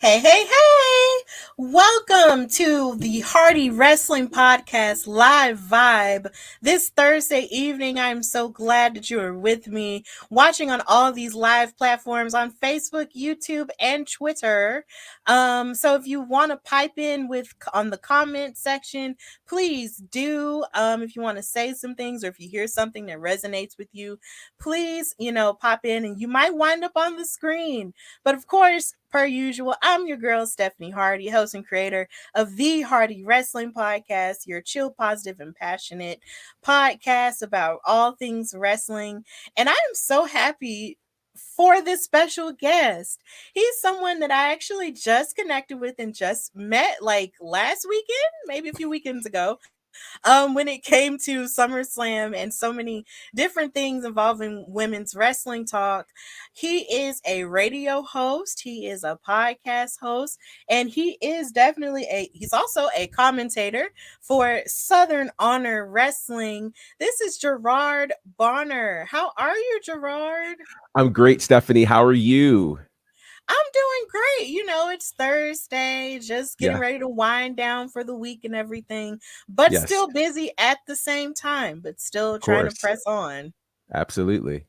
Hey, hey, hey! Welcome to the Hardy Wrestling Podcast Live Vibe. This Thursday evening, I'm so glad that you are with me, watching on all these live platforms on Facebook, YouTube, and Twitter. So if you want to pipe in on the comment section, please do. If you want to say some things or if you hear something that resonates with you, please, pop in and you might wind up on the screen. But of course, per usual, I'm your girl, Stephanie Hardy, host and creator of the Hardy Wrestling Podcast, your chill, positive, and passionate podcast about all things wrestling. And I am so happy for this special guest. He's someone that I actually just connected with and just met like last weekend, maybe a few weekends ago. When it came to SummerSlam and so many different things involving women's wrestling talk. He is a radio host, he is a podcast host, and he's also a commentator for Southern Honor Wrestling. This is Gerard Bonner. How are you, Gerard? I'm great, Stephanie. How are you? I'm doing great. It's Thursday, just getting Yeah. ready to wind down for the week and everything, but Yes. still busy at the same time, but still Of trying to course. press on. Absolutely.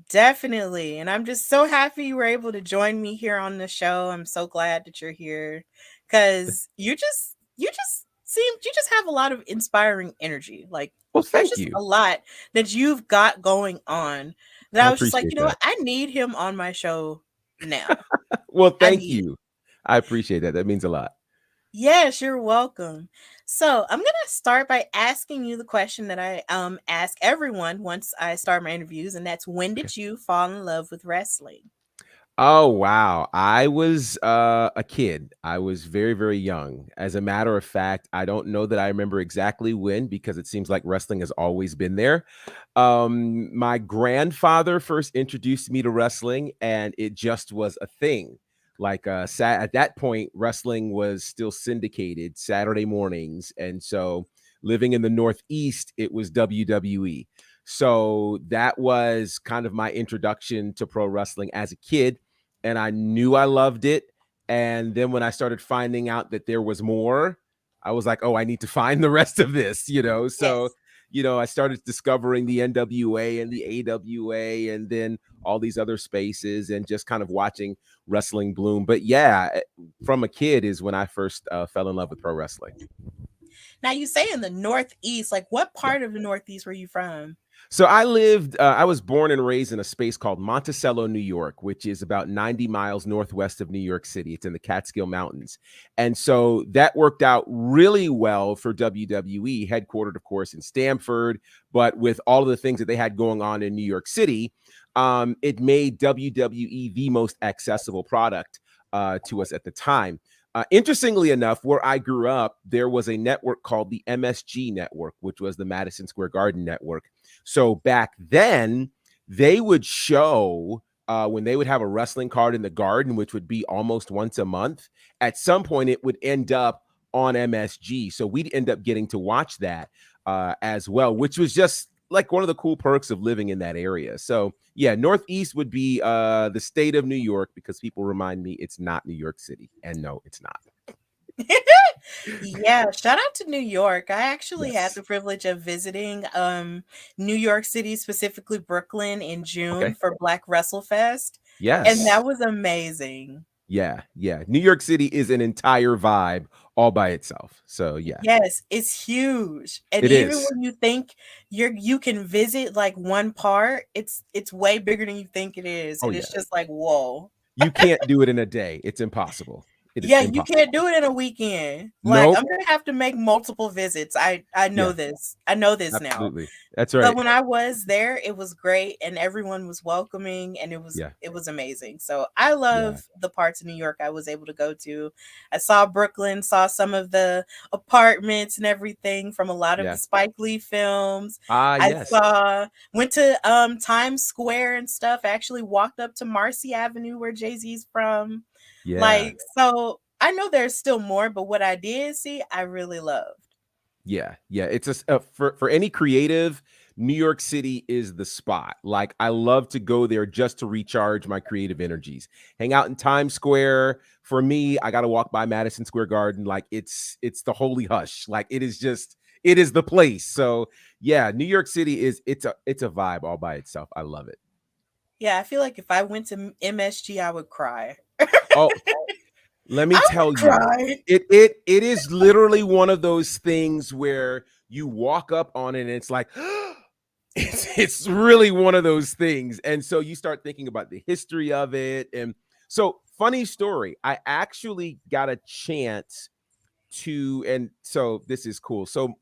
Definitely. And I'm just so happy you were able to join me here on the show. I'm so glad that you're here because you just have a lot of inspiring energy. Like, Well, there's thank just you. a lot that you've got going on that I I was just like, appreciate that. I need him on my show now. Well, I thank need it. you. I appreciate that. That means a lot. Yes, you're welcome. So I'm gonna start by asking you the question that I ask everyone once I start my interviews, and that's, when Okay. did you fall in love with wrestling? Oh, wow. I was a kid. I was very, very young. As a matter of fact, I don't know that I remember exactly when because it seems like wrestling has always been there. My grandfather first introduced me to wrestling, and it just was a thing. Like at that point, wrestling was still syndicated Saturday mornings, and so living in the Northeast, it was WWE. So that was kind of my introduction to pro wrestling as a kid, and I knew I loved it. And then when I started finding out that there was more, I was like, oh, I need to find the rest of this. So, Yes. I started discovering the NWA and the AWA and then all these other spaces and just kind of watching wrestling bloom. But yeah, from a kid is when I first fell in love with pro wrestling. Now, you say in the Northeast, like, what Yeah. part of the Northeast were you from? So I was born and raised in a space called Monticello, New York, which is about 90 miles northwest of New York City. It's in the Catskill Mountains. And so that worked out really well for WWE, headquartered, of course, in Stamford. But with all of the things that they had going on in New York City, it made WWE the most accessible product to us at the time. Interestingly enough, where I grew up, there was a network called the MSG Network, which was the Madison Square Garden Network. So back then, they would show when they would have a wrestling card in the Garden, which would be almost once a month. At some point, it would end up on MSG. So we'd end up getting to watch that as well, which was just like one of the cool perks of living in that area. So yeah, Northeast would be the state of New York because people remind me it's not New York City. And no, it's not. Yeah, shout out to New York. I actually had Yes. the privilege of visiting New York City, specifically Brooklyn, in June Okay. for Black WrestleFest, and Yes. that was amazing. Yeah. Yeah. New York City is an entire vibe all by itself. So yeah, Yes, it's huge. And it even is. when you think you can visit like one part, it's way bigger than you think it is. Oh And yeah. it's just like, whoa. You can't do it in a day. It's impossible. It is Yeah, you can't impossible. do it in a weekend. Like, I'm Nope. gonna have to make multiple visits. I know Yeah, this. I know this now. absolutely. That's But right. when I was there, it was great and everyone was welcoming and it was Yeah. it was amazing. So I Yeah. love the parts of New York I was able to go to. I saw Brooklyn, saw some of the apartments and everything from a lot of the Yeah. Spike Lee films. I Yes. went to Times Square and stuff. I actually walked up to Marcy Avenue where Jay-Z's from. Yeah. Like, so I know there's still more, but what I did see, I really loved. Yeah. It's for any creative, New York City is the spot. Like I love to go there just to recharge my creative energies. Hang out in Times Square. For me, I got to walk by Madison Square Garden. Like it's the holy hush. Like it is the place. So yeah, New York City is it's a vibe all by itself. I love it. Yeah, I feel like if I went to MSG, I would cry. Oh, let me I tell would you, cry. it is literally one of those things where you walk up on it and it's like it's really one of those things. And so you start thinking about the history of it. And so funny story, I actually got a chance to, and so this is cool. So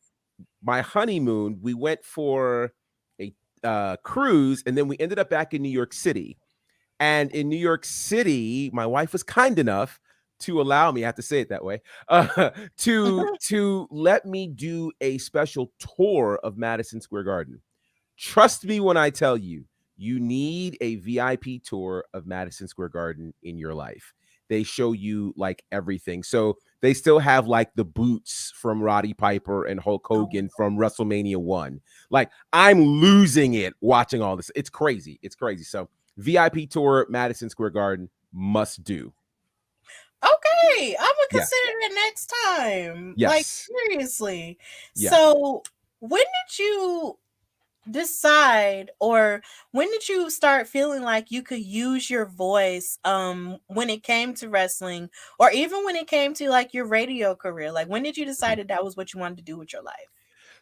my honeymoon, we went for a cruise and then we ended up back in New York City. And in New York City, my wife was kind enough to allow me, I have to say it that way, to let me do a special tour of Madison Square Garden. Trust me when I tell you, you need a VIP tour of Madison Square Garden in your life. They show you like everything. So they still have like the boots from Roddy Piper and Hulk Oh, Hogan from WrestleMania 1. Like I'm losing it watching all this. It's crazy. It's crazy. So VIP tour, Madison Square Garden, must do. okay, I'm gonna Yeah. consider it next time. Like Yes. seriously. Yeah. So, when did you decide, or when did you start feeling like you could use your voice when it came to wrestling, or even when it came to like your radio career? Like when did you decide that was what you wanted to do with your life?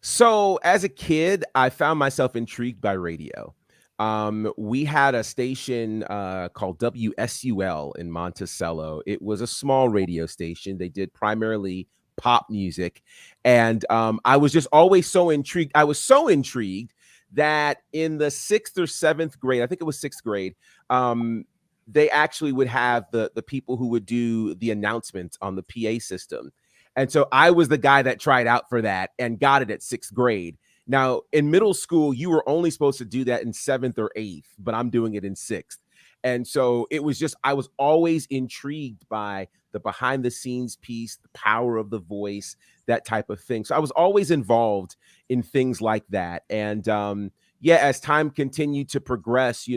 So as a kid, I found myself intrigued by radio. We had a station called WSUL in Monticello. It was a small radio station. They did primarily pop music. And I was just always so intrigued. I was so intrigued that in the sixth or seventh grade, I think it was sixth grade, they actually would have the people who would do the announcements on the PA system. And so I was the guy that tried out for that and got it at sixth grade. Now, in middle school, you were only supposed to do that in seventh or eighth, but I'm doing it in sixth. And so it was just, I was always intrigued by the behind the scenes piece, the power of the voice, that type of thing. So I was always involved in things like that. And yeah, as time continued to progress,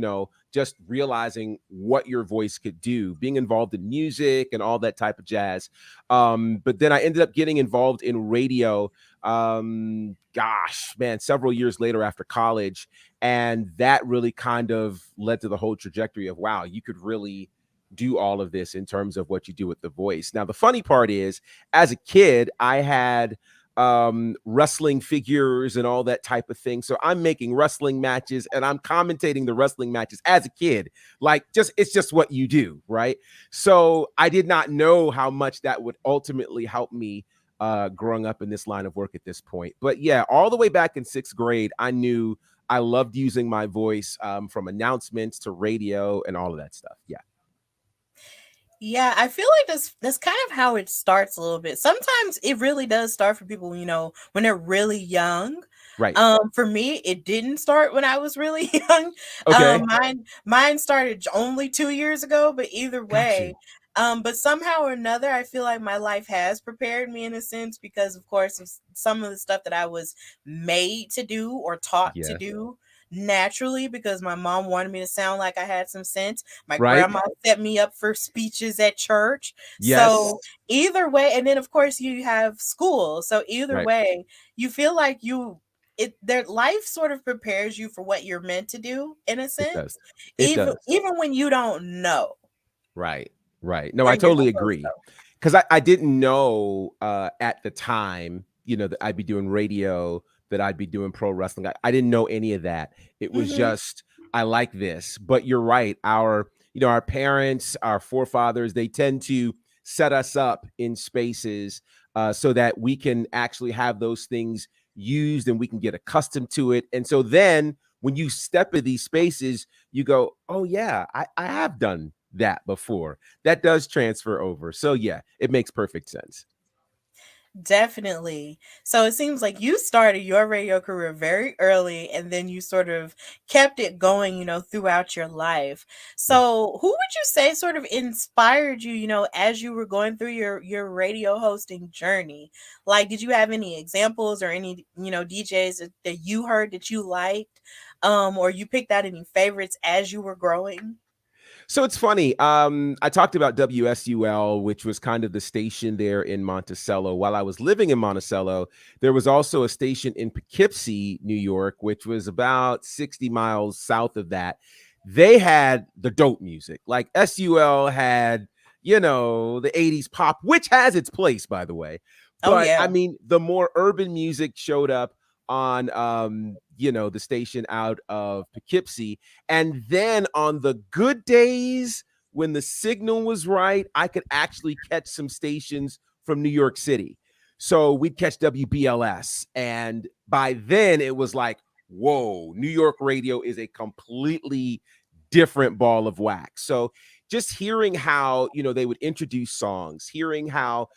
just realizing what your voice could do, being involved in music and all that type of jazz. But then I ended up getting involved in radio, gosh, man, several years later after college. And that really kind of led to the whole trajectory of, wow, you could really do all of this in terms of what you do with the voice. Now, the funny part is, as a kid, I had wrestling figures and all that type of thing. So I'm making wrestling matches and I'm commentating the wrestling matches as a kid. Like it's just what you do, right? So I did not know how much that would ultimately help me growing up in this line of work at this point. But yeah, all the way back in sixth grade, I knew I loved using my voice, from announcements to radio and all of that stuff. Yeah. Yeah, I feel like that's kind of how it starts a little bit. Sometimes it really does start for people, when they're really young. Right. For me, it didn't start when I was really young. Okay. Mine started only 2 years ago, but either Got you. way, but somehow or another, I feel like my life has prepared me in a sense because, of course, of some of the stuff that I was made to do or taught to Yeah. do naturally because my mom wanted me to sound like I had some sense. My Right. grandma set me up for speeches at church. Yes. So either way, and then of course you have school. So either Right. way, you feel like their life sort of prepares you for what you're meant to do in a It does. sense, It even does. even when you don't know Right. Right. No, where I you're totally supposed agree. to Because I didn't know at the time, that I'd be doing radio, that I'd be doing pro wrestling. I didn't know any of that. It go. was just, I like this. But you're right. Our parents, our forefathers, they tend to set us up in spaces so that we can actually have those things used and we can get accustomed to it. And so then when you step in these spaces, you go, oh, yeah, I have done that before. That does transfer over. So, yeah, it makes perfect sense. Definitely. So it seems like you started your radio career very early and then you sort of kept it going, throughout your life. Mm. So who would you say sort of inspired you, as you were going through your radio hosting journey? Like, did you have any examples or any, DJs that you heard that you liked? Or you picked out any favorites as you were growing? So it's funny. I talked about WSUL, which was kind of the station there in Monticello. While I was living in Monticello, there was also a station in Poughkeepsie, New York, which was about 60 miles south of that. They had the dope music. Like SUL had, the 80s pop, which has its place, by the way. Oh But I yeah. mean, the more urban music showed up on the station out of Poughkeepsie. And then on the good days, when the signal was right, I could actually catch some stations from New York City. So we'd catch WBLS. And by then it was like, whoa, New York radio is a completely different ball of wax. So just hearing how, they would introduce songs, hearing how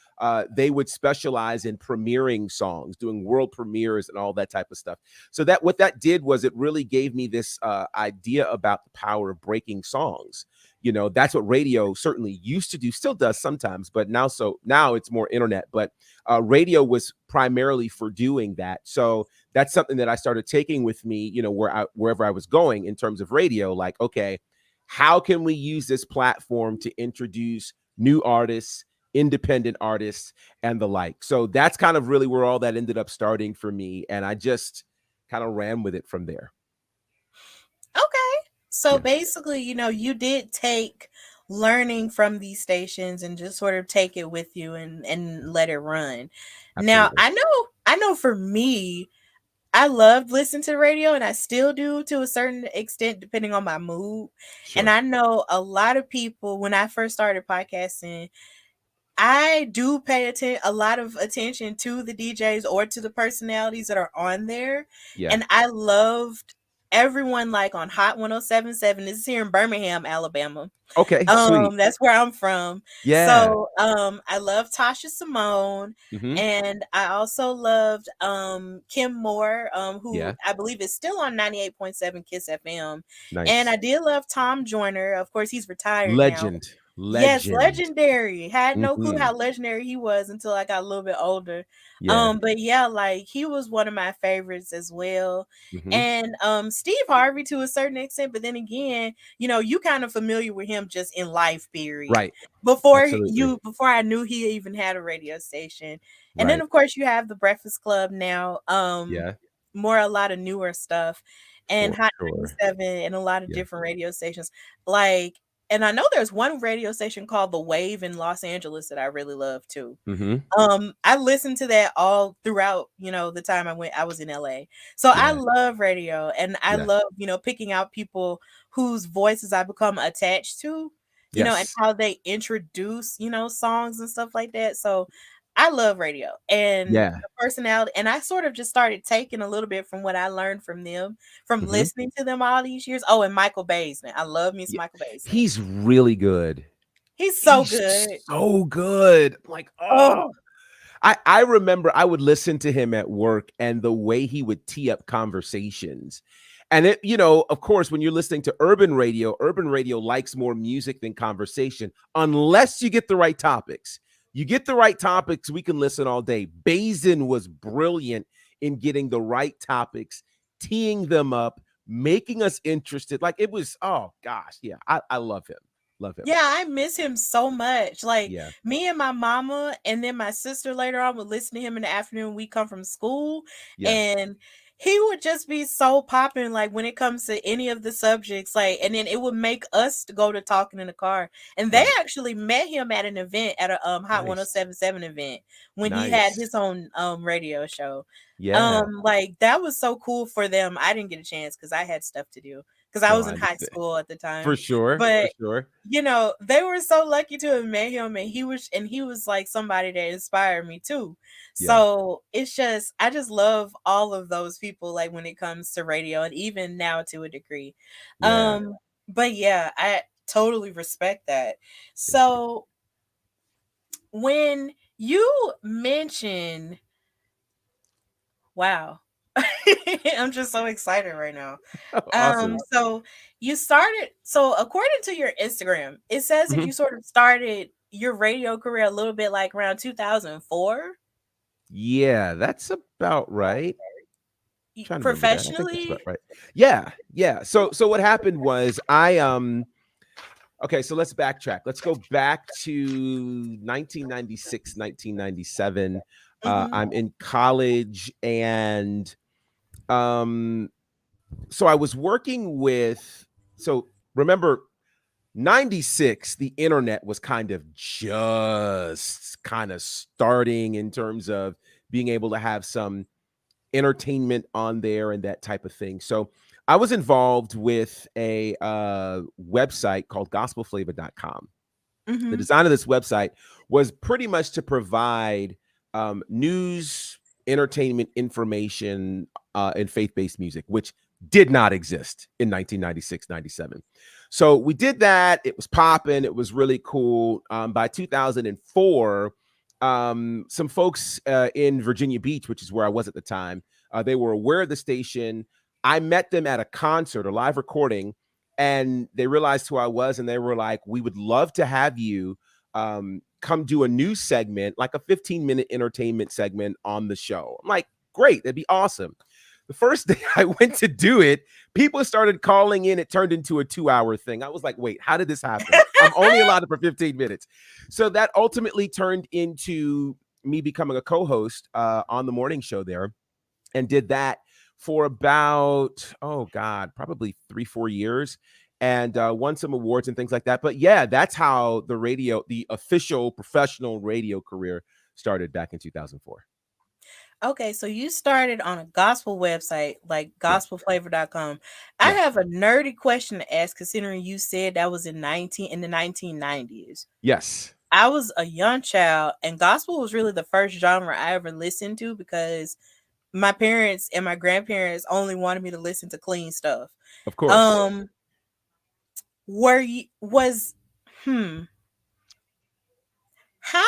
they would specialize in premiering songs, doing world premieres and all that type of stuff. So that what that did was it really gave me this idea about the power of breaking songs. That's what radio certainly used to do, still does sometimes, but now it's more internet. But radio was primarily for doing that. So that's something that I started taking with me, wherever I was going in terms of radio. Like, okay, how can we use this platform to introduce new artists, independent artists, and the like? So that's kind of really where all that ended up starting for me. And I just kind of ran with it from there. Okay. So Yeah, basically, you did take learning from these stations and just sort of take it with you and let it run. Now, absolutely. I know for me, I loved listening to the radio and I still do to a certain extent depending on my mood. And Sure. I know a lot of people when I first started podcasting, I do a lot of attention to the DJs or to the personalities that are on there. Yeah. And I loved everyone like on Hot 1077. This is here in Birmingham, Alabama. Okay, sweet. That's where I'm from. Yeah. So, I love Tasha Simone, Hmm. and I also loved Kim Moore, who Yeah. I believe is still on 98.7 Kiss FM. And Nice. I did love Tom Joyner. Of course, he's retired now. Legend. Yes, Legend. legendary. Had no clue Hmm. how legendary he was until I got a little bit older. Yeah. But yeah, like he was one of my favorites as well. Hmm. And Steve Harvey to a certain extent, but then again, you kind of familiar with him just in life period. Right. Before Absolutely. before I knew he even had a radio station. And then Right. of course you have the Breakfast Club now. Yeah. More a lot of newer stuff and For Hot sure. 97 and a lot of Yeah. different radio stations. Like and I know there's one radio station called The Wave in Los Angeles that I really love too. Hmm. I listened to that all throughout, the time I was in LA. So I Yeah. love radio and I Yeah. love, picking out people whose voices I become attached to, and Yes. how they introduce, songs and stuff like that. So I love radio and Yeah. the personality and I sort of just started taking a little bit from what I learned from them, from Hmm. listening to them all these years. Oh, and Michael Baisden. I love me some Yeah. Michael Baisden. He's really good. He's so He's good. so good. Like, oh, Oh, I remember I would listen to him at work and the way he would tee up conversations. And of course, when you're listening to urban radio likes more music than conversation, unless you get the right topics. You get the right topics, we can listen all day. Bazin was brilliant in getting the right topics, teeing them up, making us interested. Like it was, oh gosh, yeah, I love him. Love him. yeah, I miss him so much. Like Yeah, me and my mama, and then my sister later on would listen to him in the afternoon when we come from school, yeah, and he would just be so popping. Like when it comes to any of the subjects, like, and then it would make us to go to talking in the car. And they right. actually met him at an event at a Hot Nice. 1077 event when he had Nice. his own radio show. Yeah. Like that was so cool for them. I didn't get a chance because I had stuff to do because I No, was I in high understand. school at the time. For sure, for But sure. they were so lucky to have met him and he was like somebody that inspired me too. Yeah, So it's just I just love all of those people like when it comes to radio and even now to a degree. yeah. But yeah, I totally respect that. Thank you. So when You mentioned, wow. I'm just so excited right now. Awesome. So you started, so according to your Instagram, it says that Mhm. you sort of started your radio career a little bit like around 2004. Yeah, that's about right. Trying to remember that. I think that's Professionally? about right. Yeah, yeah. So what happened was okay, so let's backtrack. Let's go back to 1996, 1997. Mm-hmm. I'm in college, and um so I was working with, so remember 96, the internet was just kind of starting in terms of being able to have some entertainment on there and that type of thing. So I was involved with a website called gospelflavor.com. The Mm-hmm. design of this website was pretty much to provide news, entertainment, information, and faith-based music, which did not exist in 1996, 97. So we did that. It was popping. It was really cool. By 2004, some folks in Virginia Beach, which is where I was at the time, they were aware of the station. I met them at a concert, a live recording, and they realized who I was, and they were like, "We would love to have you come do a news segment, like a 15-minute entertainment segment on the show." I'm like, "Great, that'd be awesome." The first day I went to do it, people started calling in. It turned into a 2-hour thing. I was like, "Wait, how did this happen? I'm only allowed it for 15 minutes." So that ultimately turned into me becoming a co-host on the morning show there, and did that for about, oh god, probably 3-4 years, and won some awards and things like that. But yeah, that's how the official professional radio career started back in 2004. Okay, so you started on a gospel website like Yeah, gospelflavor.com. I yeah, have a nerdy question to ask considering you said that was in the 1990s. yes, I was a young child and gospel was really the first genre I ever listened to because my parents and my grandparents only wanted me to listen to clean stuff. of course. Um were you was hmm How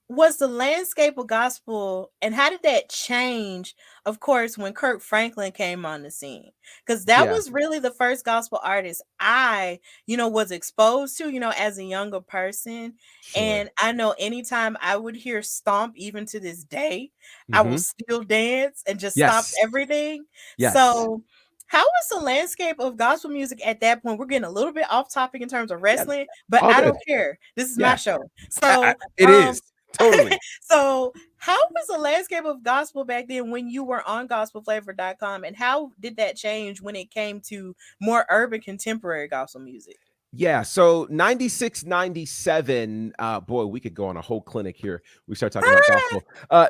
was the landscape of gospel and how did that change, of course, when Kirk Franklin came on the scene? Because that Yeah, was really the first gospel artist I was exposed to, as a younger person. sure. And I know anytime I would hear Stomp, even to this day, I will Hmm. still dance and just stop Yes, everything. yes, So, how was the landscape of gospel music at that point? We're getting a little bit off topic in terms of yeah, wrestling, but all I good. don't care. This is my Yeah, show. So, it um, is totally. so how was the landscape of gospel back then when you were on gospelflavor.com, and how did that change when it came to more urban contemporary gospel music? Yeah, so 96, 97. Boy, we could go on a whole clinic here. We start talking about gospel.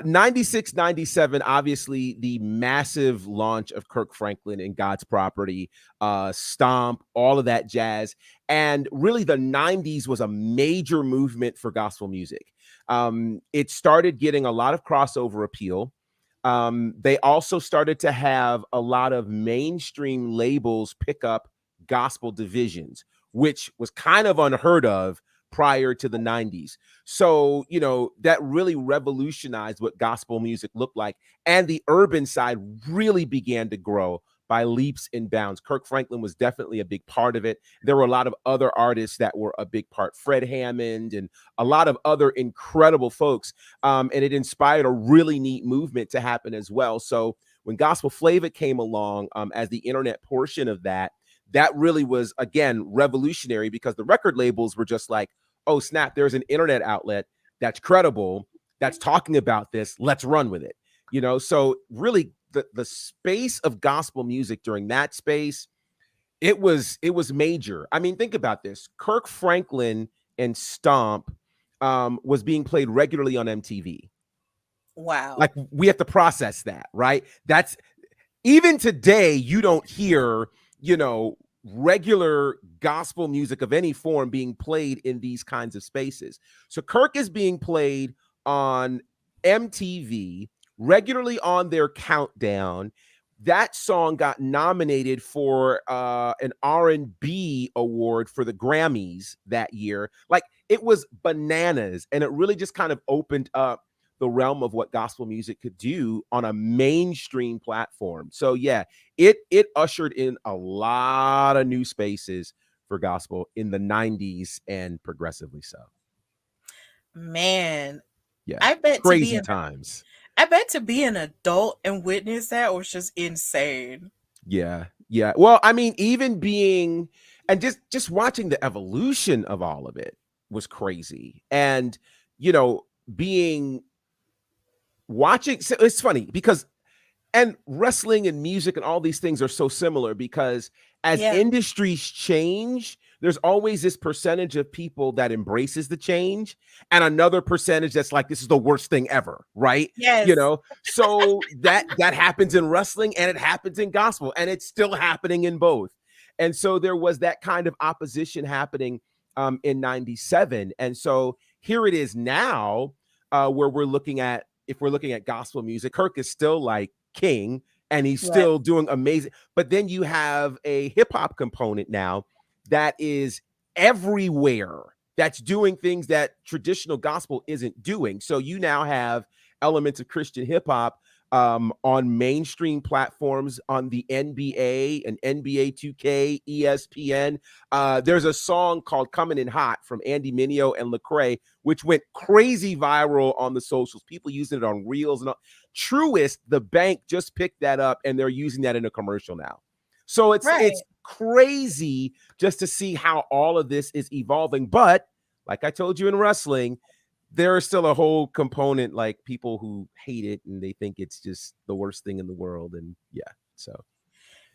96, 97. Obviously the massive launch of Kirk Franklin and God's Property, Stomp, all of that jazz. And really the 90s was a major movement for gospel music. It started getting a lot of crossover appeal. They also started to have a lot of mainstream labels pick up gospel divisions, which was kind of unheard of prior to the 90s. So, that really revolutionized what gospel music looked like. And the urban side really began to grow by leaps and bounds. Kirk Franklin was definitely a big part of it. There were a lot of other artists that were a big part, Fred Hammond and a lot of other incredible folks. And it inspired a really neat movement to happen as well. So when Gospel Flavor came along as the internet portion of that, that really was, again, revolutionary because the record labels were just like, oh, snap, there's an internet outlet that's credible, that's talking about this. Let's run with it. So really the space of gospel music during that space, it was major. I mean, think about this. Kirk Franklin and Stomp was being played regularly on MTV. Wow. Like, we have to process that, right? That's, even today, you don't hear, regular gospel music of any form being played in these kinds of spaces. So Kirk is being played on MTV, regularly on their countdown. That song got nominated for an R&B award for the Grammys that year. Like, it was bananas, and it really just kind of opened up the realm of what gospel music could do on a mainstream platform. So yeah, it ushered in a lot of new spaces for gospel in the 90s and progressively so. Man, Yeah. I bet to be Crazy an times. I bet to be an adult and witness that was just insane. Yeah. Yeah. Well, I mean, even being and just watching the evolution of all of it was crazy. And you know, being watching so it's funny because and wrestling and music and all these things are so similar because as Yeah. industries change, there's always this percentage of people that embraces the change and another percentage that's like this is the worst thing ever, right? You Yes. know, so that happens in wrestling and it happens in gospel and it's still happening in both. And so there was that kind of opposition happening in 97. And so here it is now where we're looking at if we're looking at gospel music, Kirk is still like king and he's Yes. still doing amazing. But then you have a hip hop component now that is everywhere that's doing things that traditional gospel isn't doing. So you now have elements of Christian hip hop on mainstream platforms on the NBA and NBA 2K, ESPN. There's a song called Coming in Hot from Andy Mineo and Lecrae, which went crazy viral on the socials. People using it on reels and all. Truist, the bank just picked that up and they're using that in a commercial now. So it's Right. crazy just to see how all of this is evolving. But like I told you in wrestling, there is still a whole component like people who hate it and they think it's just the worst thing in the world. And yeah, so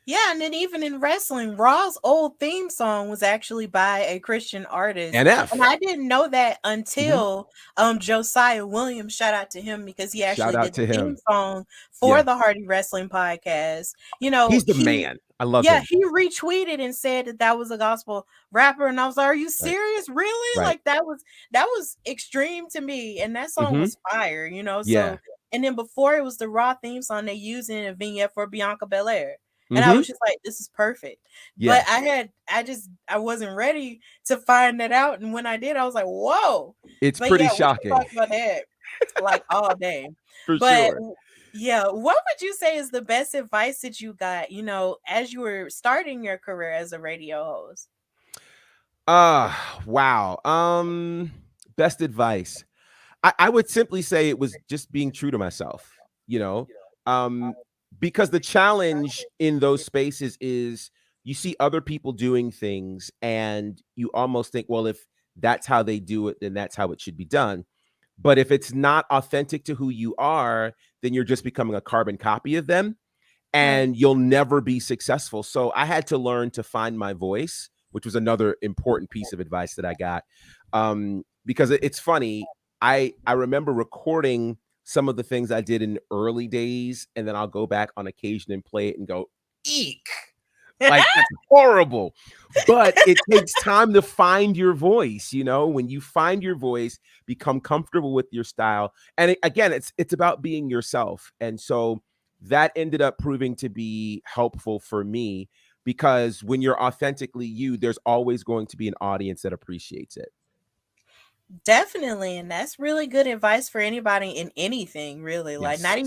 Yeah, and then even in wrestling, Raw's old theme song was actually by a Christian artist. And NF. I didn't know that Mhm. until Josiah Williams, shout out to him because he Shout actually out did to the theme him. song for Yeah, the Hardy Wrestling podcast. You know, he's the man. I love yeah, him. he retweeted and said that that was a gospel rapper, and I was like, "Are you Right, serious? Really? right. Like that was extreme to me." And that song Hmm. was fire, you know. Yeah. So, and then before it was the Raw theme song they used in a vignette for Bianca Belair, and I Hmm. was just like, "This is perfect." But Yeah. I wasn't ready to find that out, and when I did, I was like, "Whoa!" It's But pretty yeah, we can shocking talk about that like all day. for But sure. yeah, what would you say is the best advice that you got, as you were starting your career as a radio host? Wow. Best advice. I would simply say it was just being true to myself, you know, um, because the challenge in those spaces is you see other people doing things and you almost think, well, if that's how they do it, then that's how it should be done. But if it's not authentic to who you are, then you're just becoming a carbon copy of them Right. and you'll never be successful. So I had to learn to find my voice, which was another important piece of advice that I got. Because it's funny, I remember recording some of the things I did in early days, and then I'll go back on occasion and play it and go, eek. Like that's horrible. But it takes time to find your voice, you know, when you find your voice, become comfortable with your style. And again, it's about being yourself. And so that ended up proving to be helpful for me because when you're authentically you, there's always going to be an audience that appreciates it. Definitely, and that's really good advice for anybody in anything, really. Like Yes. not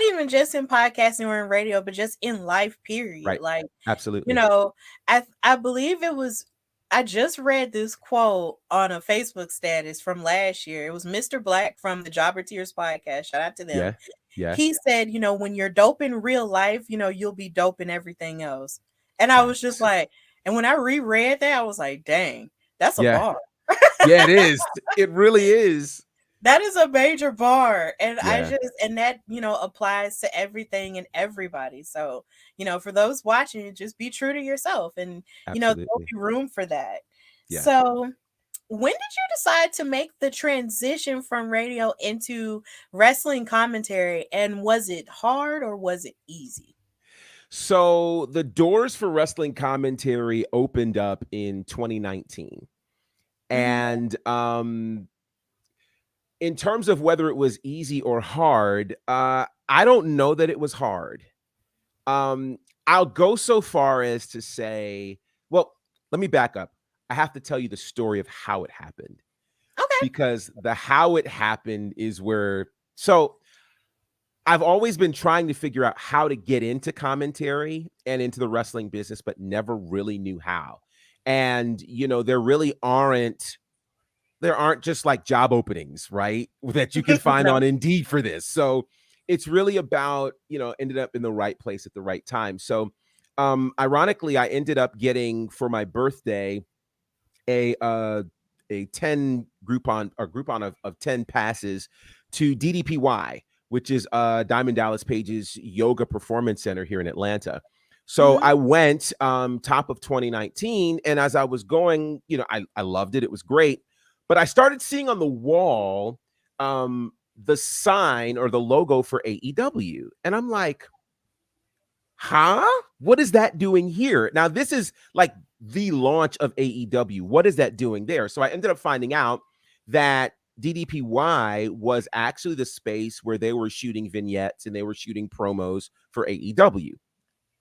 even just in podcasting or in radio, but just in life period. Right. Like, you Absolutely. know, I believe it was I just read this quote on a Facebook status from last year. It was Mr. Black from the Jobber Tears podcast. Shout out to them. Yeah. Yeah. He said, when you're dope in real life, you'll be dope in everything else. And I was just Facts. like, and when I reread that, I was like, dang, that's a Yeah. bar. Yeah, it is. It really is. That is a major bar. And Yeah. that, applies to everything and everybody. So, for those watching, just be true to yourself and, there'll Absolutely. be room for that. Yeah. So, when did you decide to make the transition from radio into wrestling commentary? And was it hard or was it easy? So the doors for wrestling commentary opened up in 2019. Mhm. And in terms of whether it was easy or hard, I don't know that it was hard. Um, I'll go so far as to say, well, let me back up. I have to tell you the story of how it happened, Okay. because the how it happened is where, so I've always been trying to figure out how to get into commentary and into the wrestling business, but never really knew how. And, there aren't just like job openings, right? That you can find No. on Indeed for this. So it's really about, ended up in the right place at the right time. So ironically, I ended up getting for my birthday a uh a 10 Groupon of 10 passes to DDPY, which is Diamond Dallas Page's yoga performance center here in Atlanta. So Hmm. I went top of 2019, and as I was going, I loved it. It was great. But I started seeing on the wall the sign or the logo for AEW. And I'm like, huh? What is that doing here? Now, this is like the launch of AEW. What is that doing there? So I ended up finding out that DDPY was actually the space where they were shooting vignettes and they were shooting promos for AEW.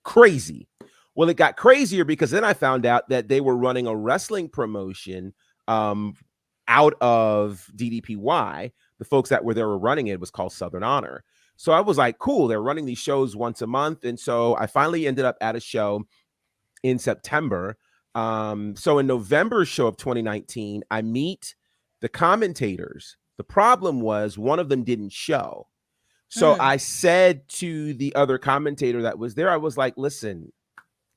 Crazy. Well, it got crazier because then I found out that they were running a wrestling promotion um, out of DDPY. The folks that were there were running it was called Southern Honor. So I was like, cool, they're running these shows once a month. And so I finally ended up at a show in September. So in November's show of 2019, I meet the commentators. The problem was one of them didn't show. So Mm. I said to the other commentator that was there, I was like, listen,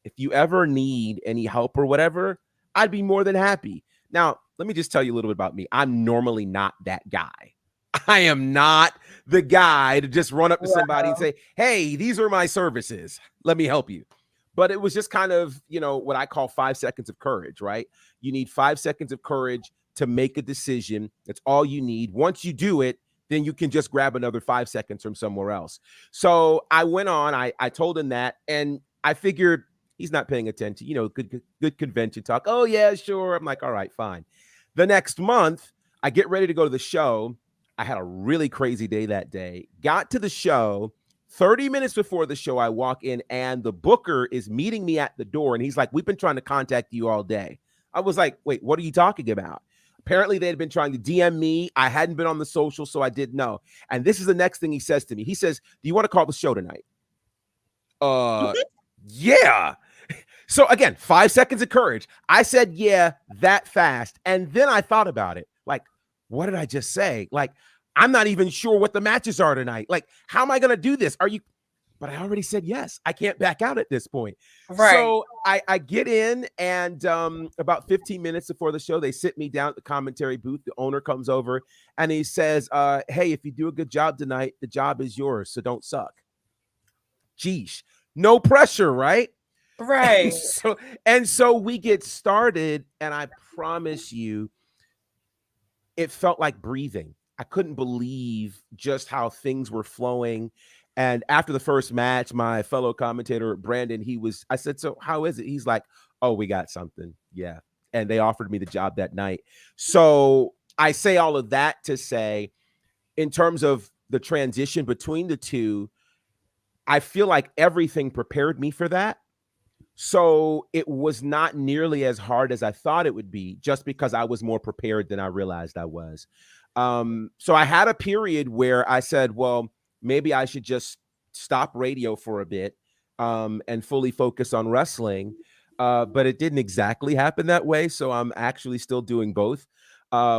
if you ever need any help or whatever, I'd be more than happy. Now, let me just tell you a little bit about me. I'm normally not that guy. I am not the guy to just run up to somebody and Wow. say, hey, these are my services. Let me help you. But it was just kind of, what I call 5 seconds of courage, right? You need 5 seconds of courage to make a decision. That's all you need. Once you do it, then you can just grab another 5 seconds from somewhere else. So I went on, I told him that, and I figured he's not paying attention, good convention talk. Oh, yeah, sure. I'm like, all right, fine. The next month, I get ready to go to the show. I had a really crazy day that day. Got to the show. 30 minutes before the show, I walk in and the booker is meeting me at the door. And he's like, we've been trying to contact you all day. I was like, wait, what are you talking about? Apparently, they had been trying to DM me. I hadn't been on the social, so I didn't know. And this is the next thing he says to me. He says, do you want to call the show tonight? Uh, yeah. So again, 5 seconds of courage. I said, yeah, that fast. And then I thought about it. Like, what did I just say? Like, I'm not even sure what the matches are tonight. Like, how am I going to do this? But I already said yes. I can't back out at this point. Right. So I get in, and about 15 minutes before the show, they sit me down at the commentary booth. The owner comes over and he says, hey, if you do a good job tonight, the job is yours. So don't suck. Geesh. No pressure, right? And Right. so, and so we get started, and I promise you, it felt like breathing. I couldn't believe just how things were flowing. And after the first match, my fellow commentator, Brandon, I said, so how is it? He's like, oh, we got something. Yeah. And they offered me the job that night. So I say all of that to say, in terms of the transition between the two, I feel like everything prepared me for that. So it was not nearly as hard as I thought it would be, just because I was more prepared than I realized I was. So I had a period where I said, well, maybe I should just stop radio for a bit and fully focus on wrestling. But it didn't exactly happen that way. So I'm actually still doing both,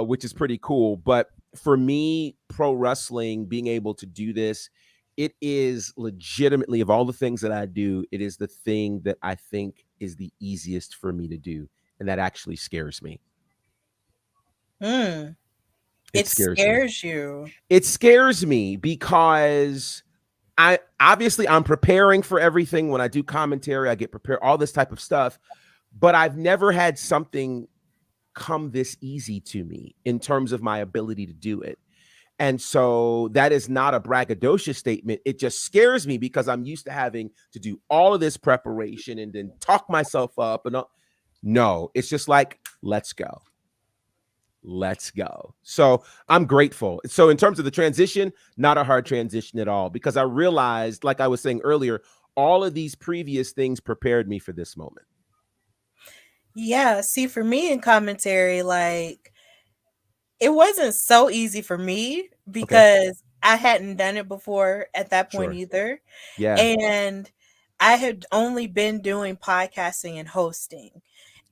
which is pretty cool. But for me, pro wrestling, being able to do this, it is legitimately, of all the things that I do, it is the thing that I think is the easiest for me to do. And that actually scares me. Mm. It It scares me. scares you. It scares me because I'm preparing for everything. When I do commentary, I get prepared, all this type of stuff. But I've never had something come this easy to me in terms of my ability to do it. And so that is not a braggadocious statement. It just scares me because I'm used to having to do all of this preparation and then talk myself up and all. No, it's just like, let's go. Let's go. So I'm grateful. So in terms of the transition, not a hard transition at all, because I realized, like I was saying earlier, all of these previous things prepared me for this moment. Yeah, see, for me in commentary, like, it wasn't so easy for me Okay. because I hadn't done it before at that point Sure. either. Yeah. And I had only been doing podcasting and hosting.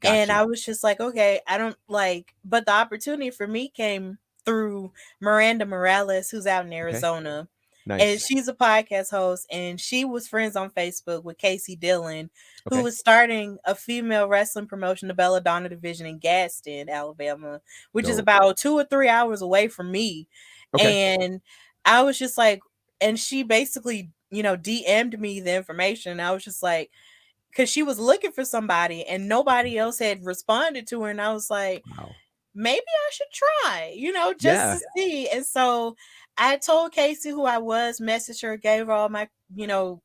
Got And you. I was just like, okay, I don't like, but the opportunity for me came through Miranda Morales, who's out in Okay. Arizona. And Nice. she's a podcast host, and she was friends on Facebook with Casey Dillon, who Okay. was starting a female wrestling promotion, the Belladonna Division in Gaston, Alabama, which is Dope. about 2 or 3 hours away from me. Okay. And I was just like, and she basically, DM'd me the information. And I was just like, because she was looking for somebody and nobody else had responded to her. And I was like, Wow. maybe I should try, just Yeah. to see. And so I told Casey who I was, messaged her, gave her all my,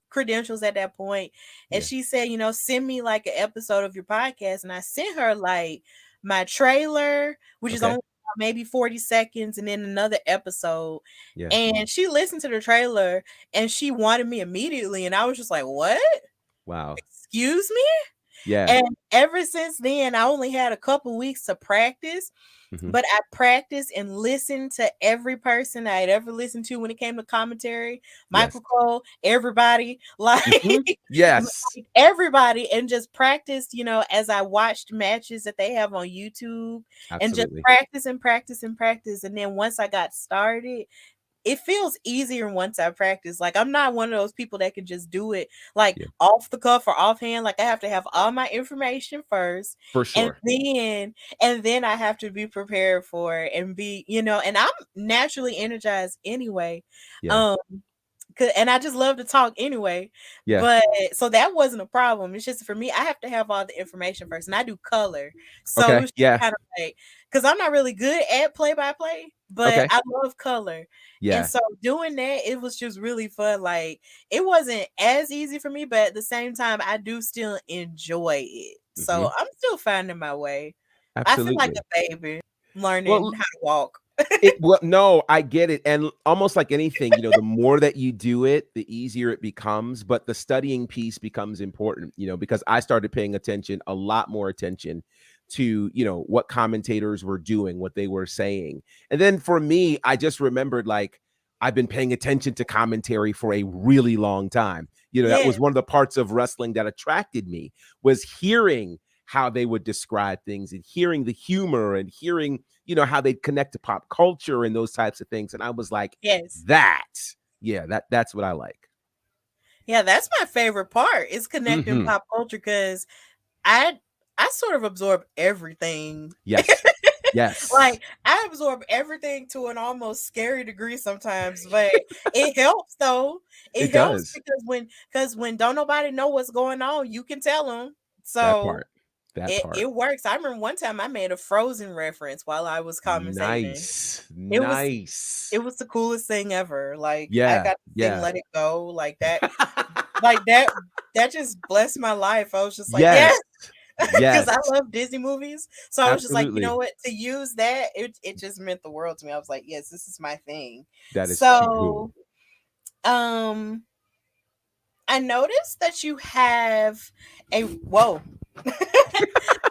credentials at that point. And Yeah. she said, send me like an episode of your podcast. And I sent her like my trailer, which is Okay. only maybe 40 seconds, and then another episode. Yeah. And she listened to the trailer and she wanted me immediately. And I was just like, what? Wow. Excuse me? Yeah. And ever since then, I only had a couple weeks to practice, Hmm. but I practiced and listened to every person I had ever listened to when it came to commentary, Yes. Michael Cole, everybody, like, Hmm. Yes. like everybody, and just practiced, as I watched matches that they have on YouTube, and just Absolutely. practice and practice and practice. And then once I got started, it feels easier once I practice. Like, I'm not one of those people that can just do it like Yeah. off the cuff or offhand. Like, I have to have all my information first, For and sure. then I have to be prepared for it and be, and I'm naturally energized anyway. Yeah. Um and I just love to talk anyway. Yeah. But so that wasn't a problem. It's just for me, I have to have all the information first, and I do color. So it Okay. was just Yeah. kind of like, because I'm not really good at play by play, but Okay. I love color. And Yeah. so doing that, it was just really fun. Like, it wasn't as easy for me, but at the same time, I do still enjoy it. Hmm. So I'm still finding my way. I feel like Absolutely. a baby learning Well, how to walk. no, I get it. And almost like anything, the more that you do it, the easier it becomes. But the studying piece becomes important, because I started paying attention, a lot more attention to, what commentators were doing, what they were saying. And then for me, I just remembered like I've been paying attention to commentary for a really long time. That was Yes, one of the parts of wrestling that attracted me, was hearing how they would describe things and hearing the humor and hearing how they connect to pop culture and those types of things. And I was like, yes. that, yeah, that's what I like. Yeah, that's my favorite part, is connecting Hmm. pop culture, because I I sort of absorb everything. Yes. Yes. Like, I absorb everything to an almost scary degree sometimes, but it helps though. It It helps does. because when don't nobody know what's going on, you can tell them. That So part. That it part. it works. I remember one time I made a Frozen reference while I was commentating. Nice. It was Nice. it was the coolest thing ever. Like, I Yeah. got to sing Yeah. "Let It Go" like that just blessed my life. I was just like, Yes. "Yes," because Yes. I love Disney movies. So I was just like, you know Absolutely. what? To use that, it just meant the world to me. I was like, yes, this is my thing. That is too cool. So, um, I noticed that you have a whoa.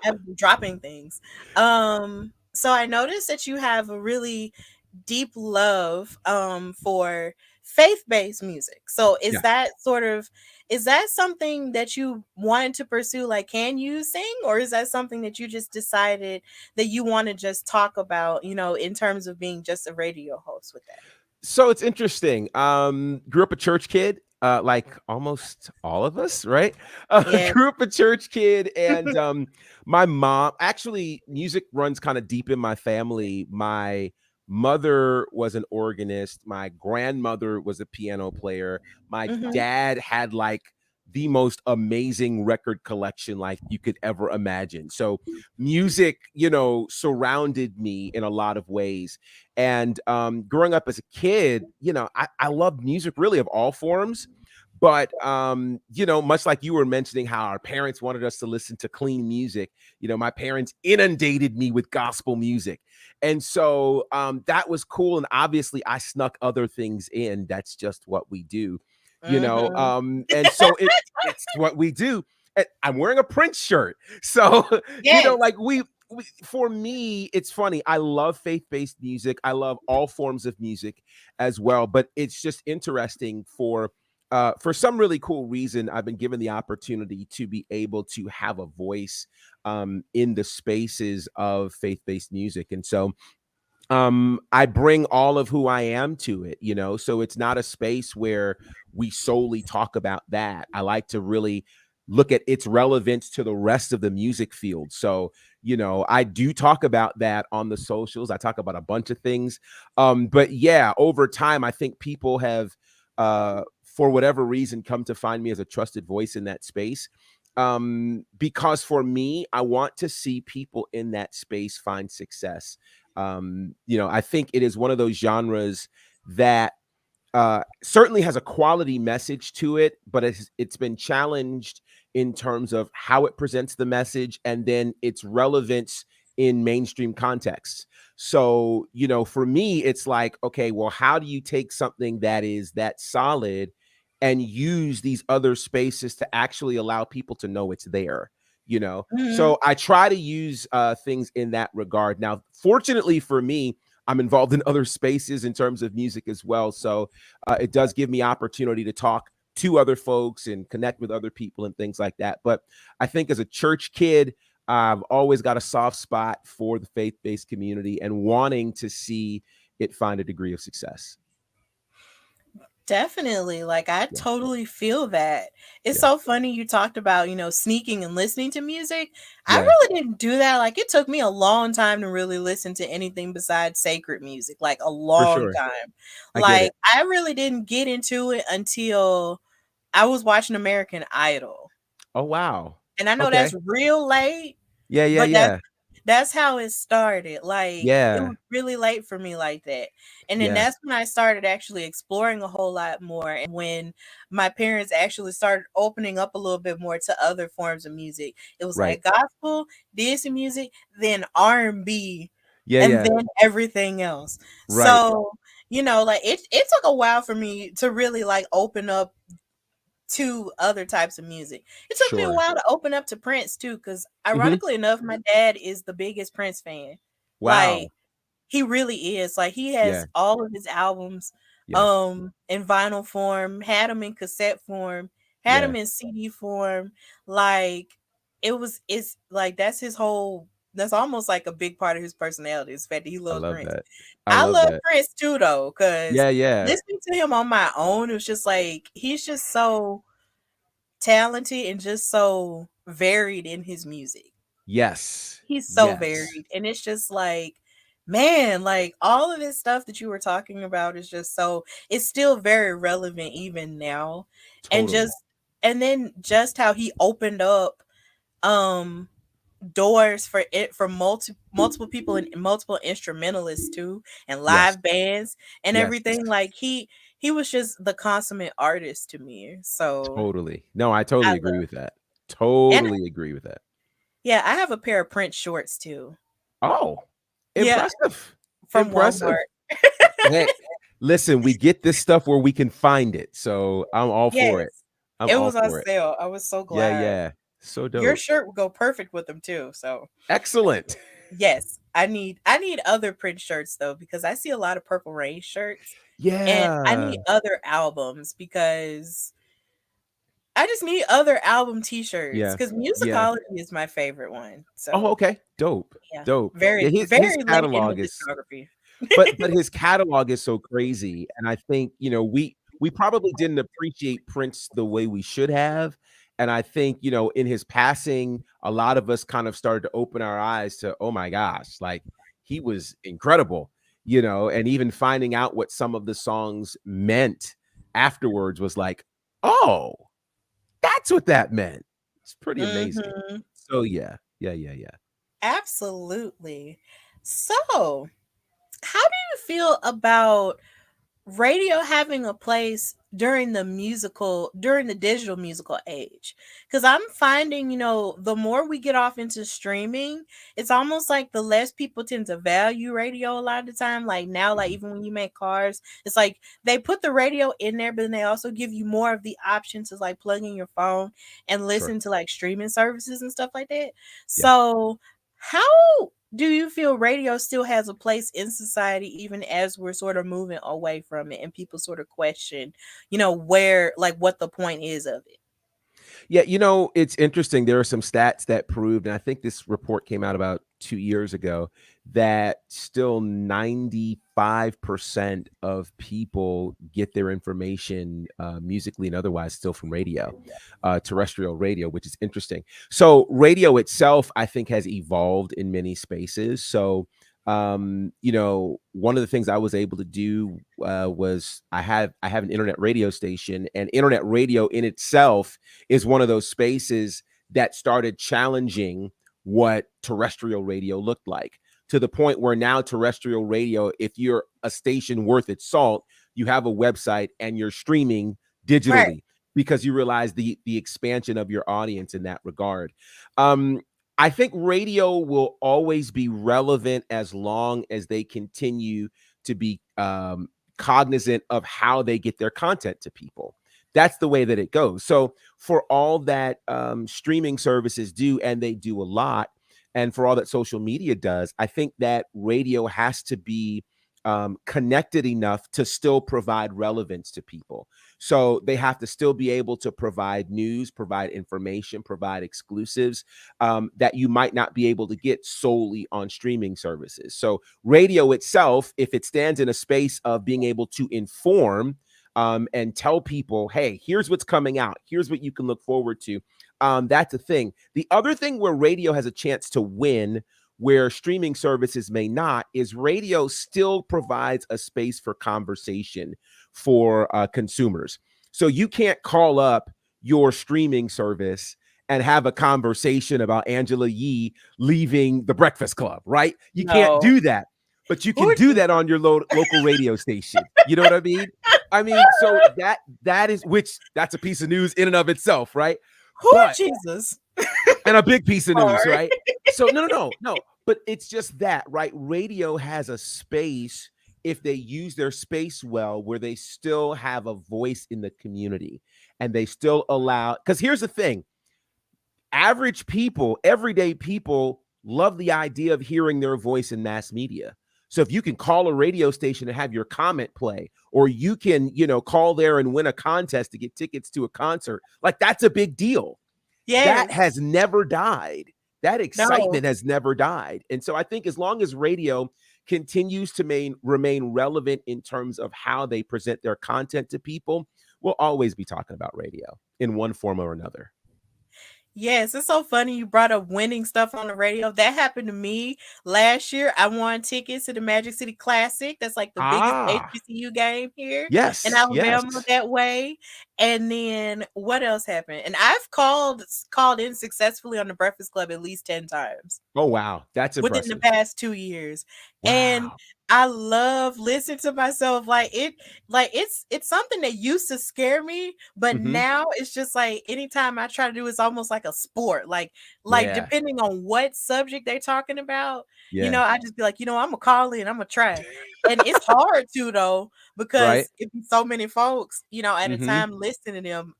I'm dropping things. So I noticed that you have a really deep love for faith-based music. So Yeah. is that something that you wanted to pursue? Like, can you sing, or is that something that you just decided that you want to just talk about, in terms of being just a radio host with that? So it's interesting. Grew up a church kid, like almost all of us, right? Yeah. Grew up a church kid, and my mom, actually, music runs kind of deep in my family. My mother was an organist. My grandmother was a piano player. My Hmm. dad had like the most amazing record collection like you could ever imagine. So music, surrounded me in a lot of ways. And growing up as a kid, I loved music really of all forms. But much like you were mentioning how our parents wanted us to listen to clean music, my parents inundated me with gospel music. And so that was cool. And obviously I snuck other things in. That's just what we do. Hmm. And so it's what we do. I'm wearing a Prince shirt. So, Yes. like for me, it's funny. I love faith-based music. I love all forms of music as well. But it's just interesting for some really cool reason, I've been given the opportunity to be able to have a voice in the spaces of faith-based music. And so I bring all of who I am to it, so it's not a space where we solely talk about that. I like to really look at its relevance to the rest of the music field. So, I do talk about that on the socials. I talk about a bunch of things. But yeah, over time, I think people have for whatever reason come to find me as a trusted voice in that space. Because for me, I want to see people in that space find success. I think it is one of those genres that certainly has a quality message to it, but it's been challenged in terms of how it presents the message and then its relevance in mainstream contexts. So, for me, it's like, okay, well, how do you take something that is that solid and use these other spaces to actually allow people to know it's there? Mhm. So I try to use things in that regard. Now, fortunately for me, I'm involved in other spaces in terms of music as well. So it does give me opportunity to talk to other folks and connect with other people and things like that. But I think as a church kid, I've always got a soft spot for the faith-based community and wanting to see it find a degree of success. Definitely. Like, I Yeah, totally feel that. It's yeah, so funny you talked about, sneaking and listening to music. I yeah, really didn't do that. Like, it took me a long time to really listen to anything besides sacred music, like a for long sure. time. I get Like, it. I really didn't get into it until I was watching American Idol. Oh, wow. And I know that's Okay. real late, Yeah, yeah, but that's yeah. that's how it started. Like, it Yeah, was really late for me like that. And then yeah. that's when I started actually exploring a whole lot more, and when my parents actually started opening up a little bit more to other forms of music. It was Right. like gospel, Disney music, then R&B, Yeah, and yeah. then everything else. Right. So, like it took a while for me to really like open up to other types of music. It took me a Sure. while to open up to Prince too, because Mhm. ironically enough, my dad is the biggest Prince fan. Like, Wow. he really is. Like, he Yeah, has all of his albums yeah, in vinyl form, had them in cassette form, had yeah. them in CD form. Like, it's like that's almost like a big part of his personality, is the fact that he I loves love Prince. that. I I love love that. Prince too though, because Yeah, yeah. listening to him on my own, it was just like he's just so talented and just so varied in his music. Yes. He's so Yes. varied, and it's just like, man, like, all of this stuff that you were talking about is just so it's still very relevant even now, and Totally. then just how he opened up, um, doors for multiple people and multiple instrumentalists too, and Yes. live bands and Yes. everything, like, he was just the consummate artist to me, so Totally. No, I I totally agree love with that. and Totally agree with that. yeah, I have a pair of Prince shorts too. Oh, Yeah, impressive. from Impressive. Walmart. Hey, listen, we get this stuff where we can find it. So I'm all for it. Yes. I'm It all was on for it. sale. I was so Yeah, glad. yeah. So Your dope. shirt would go perfect with them too, so Excellent. yes. I need other Prince shirts though, because I see a lot of Purple Rain shirts, and I Yeah. need other albums because I just need other album t-shirts, Yeah. because Yeah. Musicology is my favorite one. Oh, So, okay. Dope. yeah. Dope. Very Yeah, his very late in the catalog is discography. but his catalog is so crazy, and I think, we probably didn't appreciate Prince the way we should have, and I think, in his passing, a lot of us kind of started to open our eyes to, "Oh my gosh," like, he was incredible, and even finding out what some of the songs meant afterwards was like, "Oh, that's what that meant." It's pretty amazing. Mhm. So, yeah. Yeah, yeah, yeah. Absolutely. So, how do you feel about radio having a place during the digital musical age, because I'm finding, the more we get off into streaming, it's almost like the less people tend to value radio a lot of the time. Like now, like Mhm. even when you make cars, it's like they put the radio in there, but then they also give you more of the option to like plug in your phone and Sure. listen to like streaming services and stuff like that. Yeah. So how do you feel radio still has a place in society even as we're sort of moving away from it and people sort of question, where, like, what the point is of it? Yeah, it's interesting. There are some stats that proved, and I think this report came out about 2 years ago, that still 95% of people get their information musically and otherwise still from radio, terrestrial radio, which is interesting. So, radio itself, I think, has evolved in many spaces. So, one of the things I was able to do was I have an internet radio station, and internet radio in itself is one of those spaces that started challenging what terrestrial radio looked like, to the point where now terrestrial radio, if you're a station worth its salt, you have a website and you're streaming Right. digitally, because you realize the expansion of your audience in that regard. Um, I think radio will always be relevant as long as they continue to be cognizant of how they get their content to people. That's the way that it goes. So for all that streaming services do, and they do a lot, and for all that social media does, I think that radio has to be connected enough to still provide relevance to people. So they have to still be able to provide news, provide information, provide exclusives that you might not be able to get solely on streaming services. So radio itself, if it stands in a space of being able to inform and tell people, hey, here's what's coming out, here's what you can look forward to. That's a thing. The other thing where radio has a chance to win, where streaming services may not, is radio still provides a space for conversation for consumers. So you can't call up your streaming service and have a conversation about Angela Yee leaving the Breakfast Club, right? You can't No. do that, but you Who can would do you? that on your local radio station. You know what I mean? I mean, so that is, which that's a piece of news in and of itself, right? Who But Jesus? and a big piece of news, Sorry. right? So no. But it's just that, right? Radio has a space, if they use their space well, where they still have a voice in the community, and they still allow. Because here's the thing: average people, everyday people, love the idea of hearing their voice in mass media. So if you can call a radio station and have your comment play, or you can, call there and win a contest to get tickets to a concert, like that's a big deal. That Yes. has never died. That No. excitement has never died. And so I think as long as radio continues to remain relevant in terms of how they present their content to people, we'll always be talking about radio in one form or another. Yes, it's so funny you brought up winning stuff on the radio. That happened to me last year. I won tickets to the Magic City Classic. That's like the biggest Ah, HBCU game here in yes, Alabama yes. that way. And then what else happened? And I've called in successfully on the Breakfast Club at least 10 times Oh, wow. That's within the impressive. past 2 years. And Wow. I love listening to myself. It's something that used to scare me, but Hmm. now it's just like anytime I try to do, it's almost like a sport. Like Yeah. depending on what subject they're talking about, Yeah. I just be like, I'm gonna call in, I'm gonna try. And it's hard to though, Right. because it be so many folks, at a Hmm. time listening to them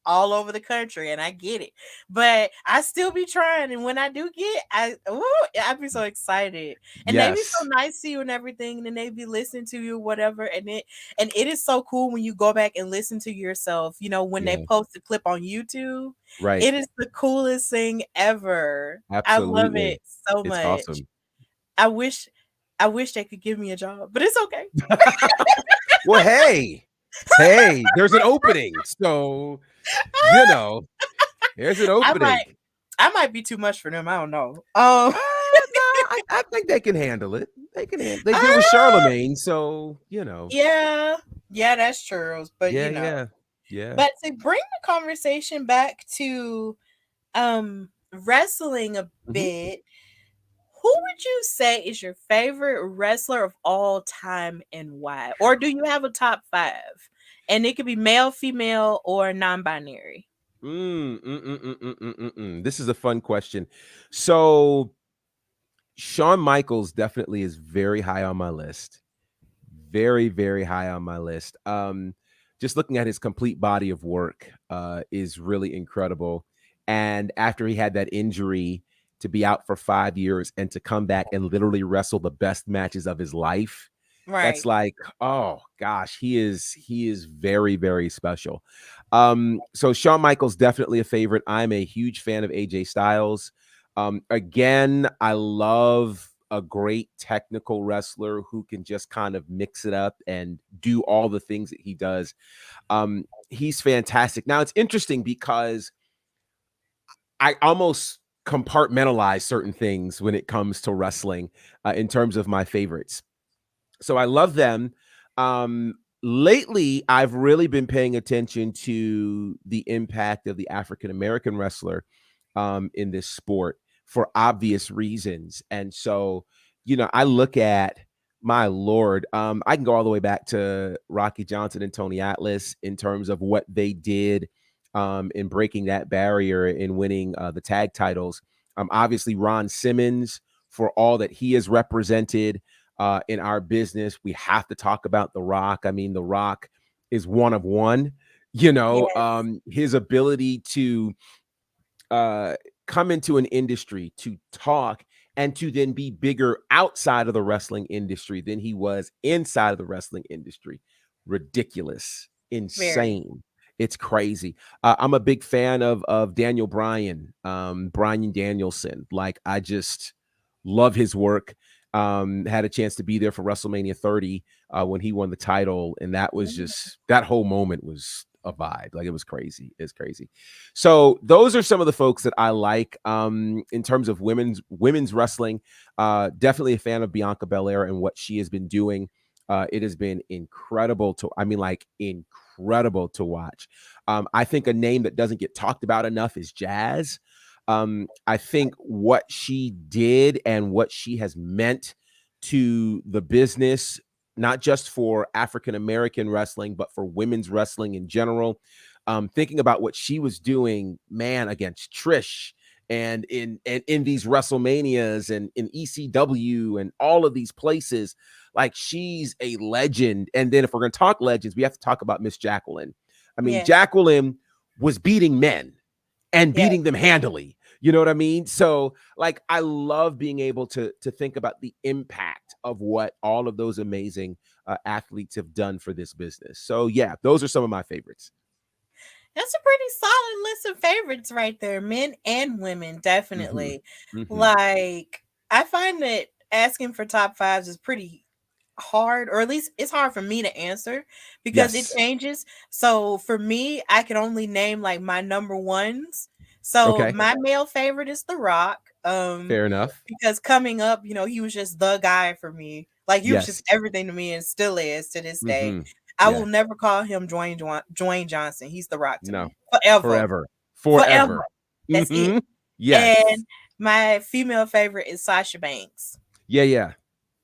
all over the country, and I get it. But I still be trying, and when I do get, I be so excited, and they be so Yes. nice to you and everything, and they be listening to you, whatever. And it is so cool when you go back and listen to yourself. When they Yeah. post a clip on YouTube, Right. it is the coolest thing ever. I love Absolutely. it so It's much. awesome. I wish, I wish they could give me a job, but it's okay. Well, hey, there's an opening. So, you know, there's an I opening. might, I might be too much for them. I don't know. No, I think they can handle it. They did with Charlemagne, so Yeah, yeah, that's true. But yeah, yeah. but to bring the conversation back to wrestling a Mhm. bit, who would you say is your favorite wrestler of all time and why? Or do you have a top 5? and it could be male, female, or non-binary. This is a fun question. So Shawn Michaels definitely is very high on my list. Very, very high on my list. Just looking at his complete body of work is really incredible. And after he had that injury, to be out for 5 years and to come back and literally wrestle the best matches of his life, that's Right. like, oh gosh, he is very, very special. So Shawn Michaels definitely a favorite. I'm a huge fan of AJ Styles. Again, I love a great technical wrestler who can just kind of mix it up and do all the things that he does. He's fantastic. Now it's interesting because I almost compartmentalize certain things when it comes to wrestling in terms of my favorites. So I love them. Lately, I've really been paying attention to the impact of the African American wrestler in this sport for obvious reasons. And so, I look at, my Lord, I can go all the way back to Rocky Johnson and Tony Atlas in terms of what they did in breaking that barrier and winning the tag titles. Obviously, Ron Simmons for all that he has represented in our business. We have to talk about The Rock. I mean, The Rock is one of one. Yes. His ability to uh, come into an industry, to talk, and to then be bigger outside of the wrestling industry than he was inside of the wrestling industry. Ridiculous, Very. insane. It's crazy. I'm a big fan of Daniel Bryan, Bryan Danielson. Like, I just love his work. Had a chance to be there for WrestleMania 30 when he won the title, and that was Mhm. just, that whole moment was a vibe. Like, it was crazy. It's crazy. So those are some of the folks that I like in terms of women's wrestling. Definitely a fan of Bianca Belair and what she has been doing. It has been incredible to, I mean, like, incredible to watch. I think a name that doesn't get talked about enough is Jazz. I think what she did and what she has meant to the business, not just for African American wrestling, but for women's wrestling in general. Thinking about what she was doing, man, against Trish and in these WrestleManias and in ECW and all of these places, like, she's a legend. And then if we're going to talk legends, we have to talk about Miss Jacqueline. I mean, Yes. Jacqueline was beating men and Yes. beating them handily. You know what I mean? So, like, I love being able to think about the impact of what all of those amazing athletes have done for this business. So, yeah, those are some of my favorites. That's a pretty solid list of favorites right there, men and women, Hmm. definitely. Hmm. Like, I find that asking for top fives is pretty hard, or at least it's hard for me to answer because it Yes. changes. So for me, I can only name like my number ones. So Okay. my male favorite is The Rock. Fair enough. Because coming up, he was just the guy for me. Like, he was just Yes. everything to me and still is to this day. Hmm. I will Yeah. never call him Dwayne Johnson. He's The Rock to No. me. Forever. Forever. Forever. Forever. That's it. Hmm. Yes. And my female favorite is Sasha Banks. Yeah. Yeah.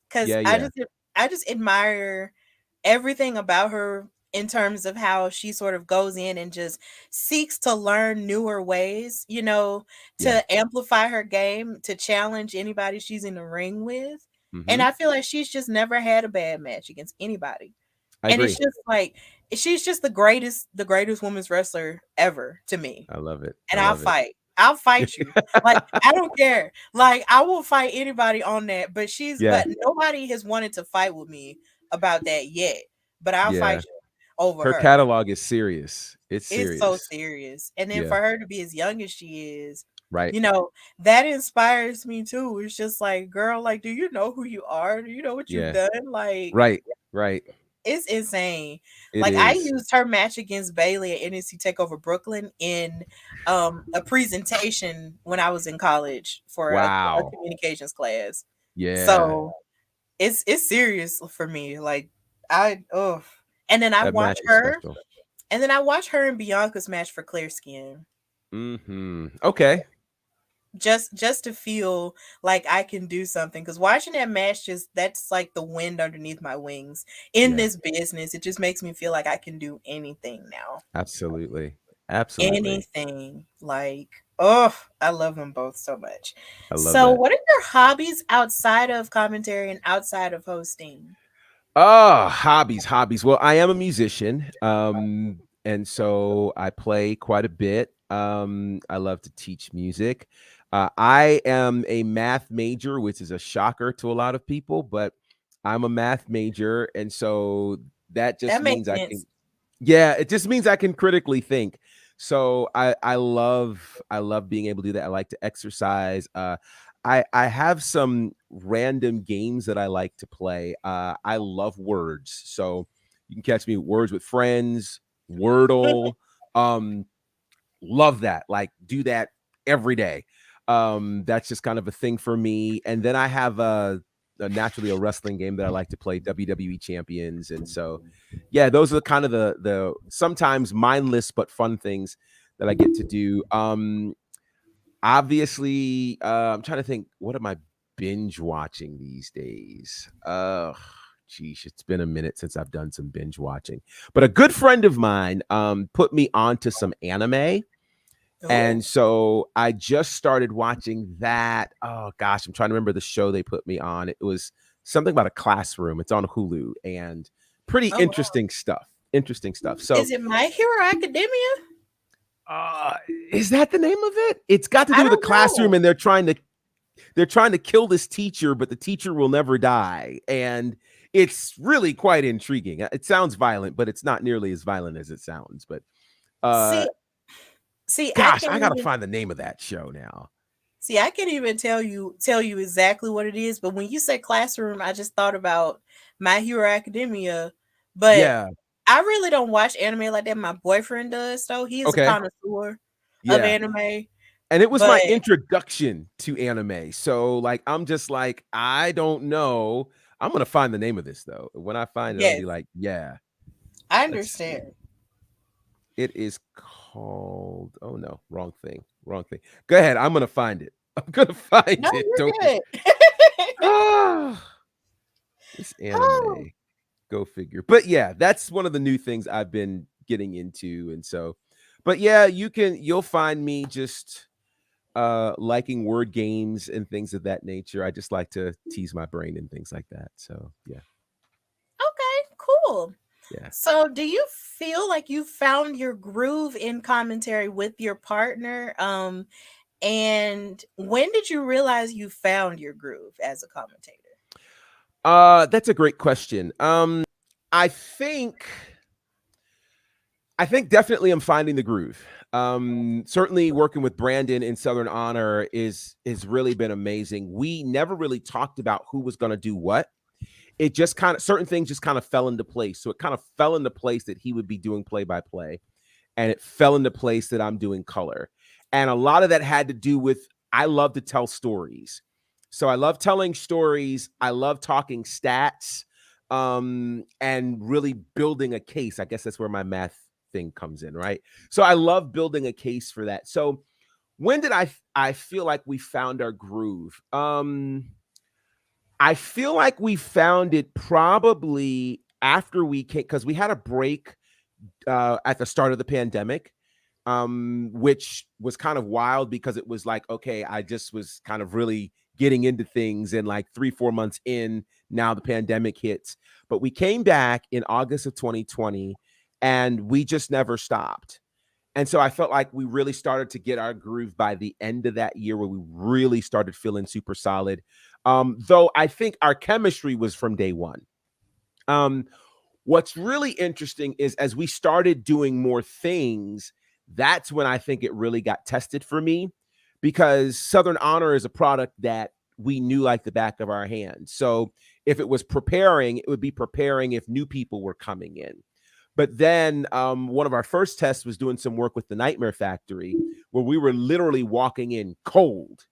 Cause Yeah. I Yeah. just admire everything about her in terms of how she sort of goes in and just seeks to learn newer ways, Yeah. to amplify her game, to challenge anybody she's in the ring with. And Hmm. I feel like she's just never had a bad match against anybody. I And it's agree. just like she's just the greatest women's wrestler ever to me. I love it. I And I'll love it. fight. I'll fight you. Like, I don't care. Like, I will fight anybody on that, Yeah. but nobody has wanted to fight with me about that yet. But I'll Yeah. fight you over Her her. catalog is serious. It's It's so serious. serious. And then Yeah. for her to be as young as she is, Right. you know, that inspires me too. It's just like, girl, like, do you know who you are? Do you know what you've Yeah. done? Like, Right. Right. it's insane. It Like, I is. used her match against Bailey at NXT Takeover Brooklyn in a presentation when I was in college for a Wow. communications class. Yeah. So it's serious for me. Like, I oh, and then I That watch match is her, special. and then I watch her and Bianca's match for Clear Skin. Mhm. Okay. just to feel like I can do something, because watching that match, just that's like the wind underneath my wings in Yeah, this business. It just makes me feel like I can do anything now. absolutely. Absolutely. Anything. Like, oh, I love them both so much. I love So that. what are your hobbies outside of commentary and outside of hosting? Oh, hobbies, hobbies. Well, I am a musician. And so I play quite a bit. I love to teach music. I am a math major, which is a shocker to a lot of people, but I'm a math major. And so that just That makes means I sense. can, yeah, it just means I can critically think. So I love being able to do that. I like to exercise. I have some random games that I like to play. I love words. So you can catch me with words with friends, Wordle. Um Love that. Like do that every day. That's just kind of a thing for me. And then I have naturally a wrestling game that I like to play, WWE Champions. And so yeah, those are the kind of the sometimes mindless but fun things that I get to do. Obviously, I'm trying to think, what am I binge watching these days? Geez, it's been a minute since I've done some binge watching. But a good friend of mine put me onto some anime. Oh, And so I just started watching that. Oh gosh, I'm trying to remember the show they put me on. It was something about a classroom. It's on Hulu and pretty oh wow. interesting stuff. Interesting stuff. So, Is it My Hero Academia? uh, is that the name of it? It's got to I do with a don't classroom, know. and they're trying to kill this teacher, but the teacher will never die. And it's really quite intriguing. It sounds violent, but it's not nearly as violent as it sounds. But uh, See, see, I gosh, can't I gotta even find the name of that show now. see. I can't even tell you exactly what it is. But when you said classroom, I just thought about My Hero Academia. But Yeah. I really don't watch anime like that. My boyfriend does, so he is a Okay. connoisseur of Yeah. anime. And it was But my introduction to anime. So like I'm just like, I don't know. I'm gonna find the name of this though. When I find it, I'm gonna yes, be like, yeah, I let's see. understand. It is called, oh no, wrong thing. Wrong thing. Go ahead. I'm gonna find it. I'm gonna find No, it. you're Don't be good. ah this Oh, anime. Go figure. But yeah, that's one of the new things I've been getting into. And so, but yeah, you'll find me just liking word games and things of that nature. I just like to tease my brain and things like that. So yeah, okay, cool. yeah. So, do you feel like you found your groove in commentary with your partner? And when did you realize you found your groove as a commentator? That's a great question. I think I think definitely I'm finding the groove. Certainly working with Brandon in Southern Honor is really been amazing. We never really talked about who was going to do what. It just kind of certain things just kind of fell into place. So it kind of fell into place that he would be doing play by play, and it fell into place that I'm doing color. And a lot of that had to do with I love to tell stories. So I love telling stories. I love talking stats, and really building a case. I guess that's where my math thing comes in, right? So I love building a case for that. So when did I feel like we found our groove? I feel like we found it probably after we came because we had a break at the start of the pandemic, which was kind of wild because it was like, okay, I just was kind of really getting into things, and like 3, 4 months in, now the pandemic hits. But we came back in August of 2020, and we just never stopped. And so I felt like we really started to get our groove by the end of that year where we really started feeling super solid. Though I think our chemistry was from day one. Um, What's really interesting is as we started doing more things, that's when I think it really got tested for me because Southern Honor is a product that we knew like the back of our hand. So if it was preparing, it would be preparing if new people were coming in. But then one of our first tests was doing some work with the Nightmare Factory where we were literally walking in cold.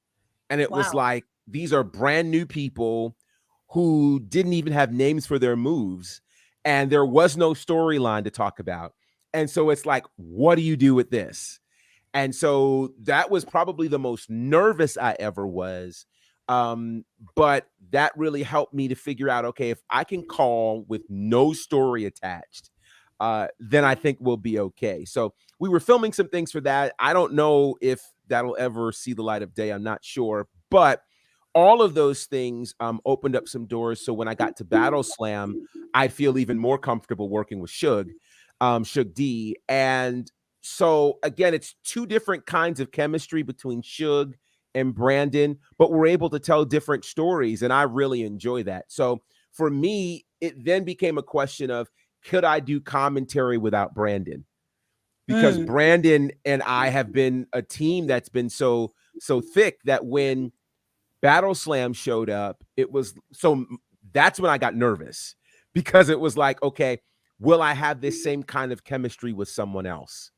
And it was Wow. like, these are brand new people who didn't even have names for their moves. And there was no storyline to talk about. And so it's like, what do you do with this? And so that was probably the most nervous I ever was. But that really helped me to figure out, okay, if I can call with no story attached, then I think we'll be okay. So we were filming some things for that. I don't know if that'll ever see the light of day. I'm not sure. But all of those things opened up some doors. So when I got to Battle Slam, I feel even more comfortable working with Shug D. And so again, it's two different kinds of chemistry between Shug and Brandon, but we're able to tell different stories. And I really enjoy that. So for me, it then became a question of, could I do commentary without Brandon? Because Mm. Brandon and I have been a team that's been so thick that when Battle Slam showed up, it was so that's when I got nervous, because it was like, okay, will I have this same kind of chemistry with someone else?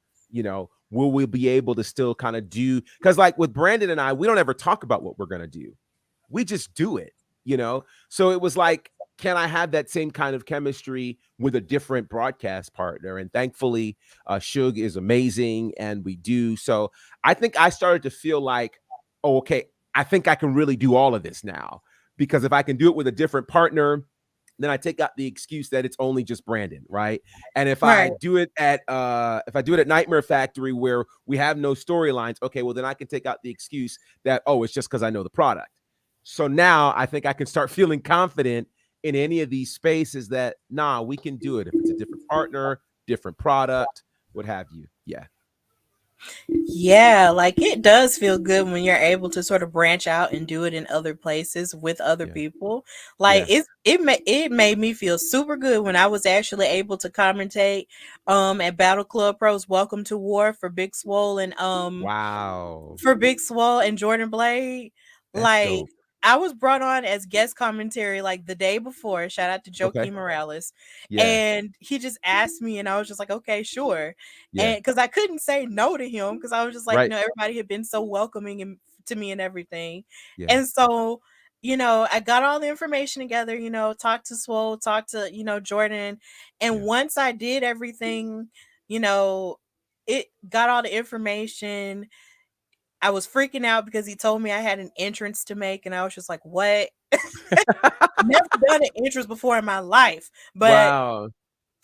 Will we be able to still kind of do, because like with Brandon and I, we don't ever talk about what we're going to do. We just do it. So it was like, can I have that same kind of chemistry with a different broadcast partner? And thankfully, Shug is amazing, and we do. So I think I started to feel like, oh, okay, I think I can really do all of this now, because if I can do it with a different partner, then I take out the excuse that it's only just Brandon, right? And if I Right. do it at Nightmare Factory where we have no storylines, okay, well then I can take out the excuse that, oh, it's just because I know the product. So now I think I can start feeling confident in any of these spaces that, nah, we can do it if it's a different partner, different product, what have you. Yeah. Yeah, like it does feel good when you're able to sort of branch out and do it in other places with other Yeah. people. Like Yeah. it made me feel super good when I was actually able to commentate at Battle Club Pros Welcome to War for Big Swole and Wow. Jordan Blade. That's Like dope. I was brought on as guest commentary like the day before. Shout out to Okay. Joaquin Morales. Yeah. And he just asked me, and I was just like, okay, sure. Yeah. And because I couldn't say no to him, because I was just like, Right. everybody had been so welcoming and to me and everything. Yeah. And so, I got all the information together, talked to Swole, talked to, Jordan. And Yeah. once I did everything, you know, it got all the information. I was freaking out because he told me I had an entrance to make, and I was just like, "What? Never done an entrance before in my life." But Wow.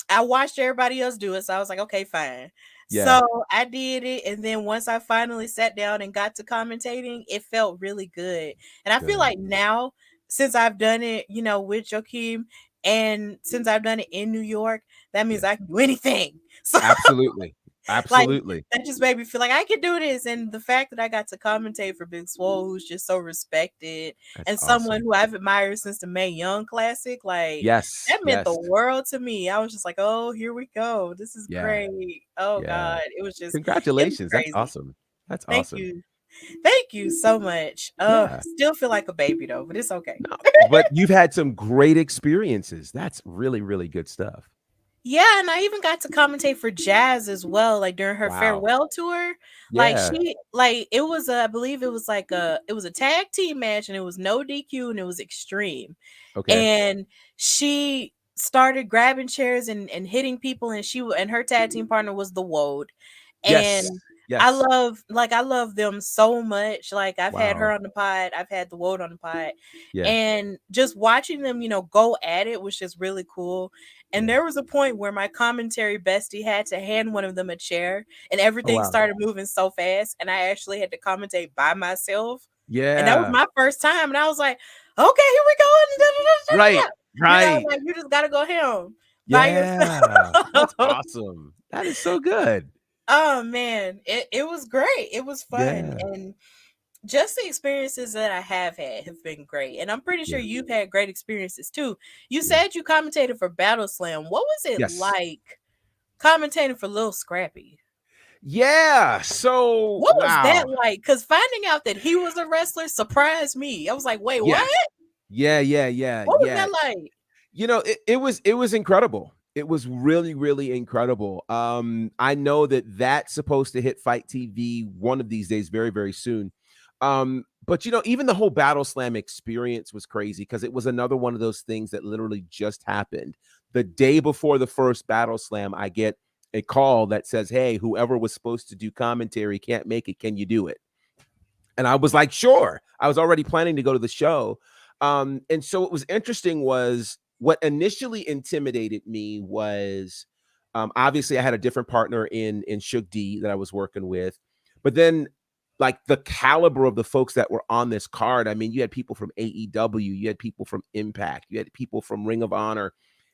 I watched everybody else do it, so I was like, "Okay, fine." Yeah. So I did it, and then once I finally sat down and got to commentating, it felt really good. And I feel Good. like now, since I've done it, with Joakim, and since I've done it in New York, that means Yeah. I can do anything. So Absolutely. like Absolutely. that just made me feel like I could do this. And the fact that I got to commentate for Big Swole, who's just so respected, That's and someone awesome. who I've admired since the Mae Young Classic, like Yes. that meant Yes. the world to me. I was just like, oh, here we go. This is Yeah. great. Oh Yeah. God. It was Congratulations. That's crazy. awesome. That's Thank awesome. you. Thank you so much. Yeah. Still feel like a baby though, but it's okay. No, but you've had some great experiences. That's really, really good stuff. Yeah, and I even got to commentate for Jazz as well, like during her Wow. farewell tour. Yeah. It was I believe it was it was a tag team match, and it was no DQ, and it was extreme. Okay. And she started grabbing chairs and hitting people, and her tag team partner was the Woad. Yes. And Yes. I love them so much. Like I've had her Wow. on the pod, I've had the Woad on the pod, Yeah. and just watching them, go at it was just really cool. And Yeah. there was a point where my commentary bestie had to hand one of them a chair, and Oh, everything wow. started moving so fast, and I actually had to commentate by myself. And that was Yeah. my first time, and I was like, okay, here we go. Right. Right. Like you just gotta go home by Yeah. That's yourself. awesome. That is so good. Oh man, it was great. It was fun. Yeah. And just the experiences that I have been great. And I'm pretty sure Yeah. you've had great experiences too. You Yeah. said you commentated for Battle Slam. What was it Yes. like commentating for Lil Scrappy? Yeah. So, What was wow. that like? Because finding out that he was a wrestler surprised me. I was like, wait, Yeah. what? Yeah. Yeah. Yeah. What was Yeah. that like? It was incredible. It was really, really incredible. I know that's supposed to hit Fight TV one of these days, very, very soon. But even the whole Battle Slam experience was crazy, because it was another one of those things that literally just happened. The day before the first Battle Slam, I get a call that says, hey, whoever was supposed to do commentary can't make it. Can you do it? And I was like, sure. I was already planning to go to the show. And so what was interesting was what initially intimidated me was obviously I had a different partner in Shug D that I was working with. But then like the caliber of the folks that were on this card, I mean, you had people from AEW, you had people from Impact, you had people from Ring of Honor.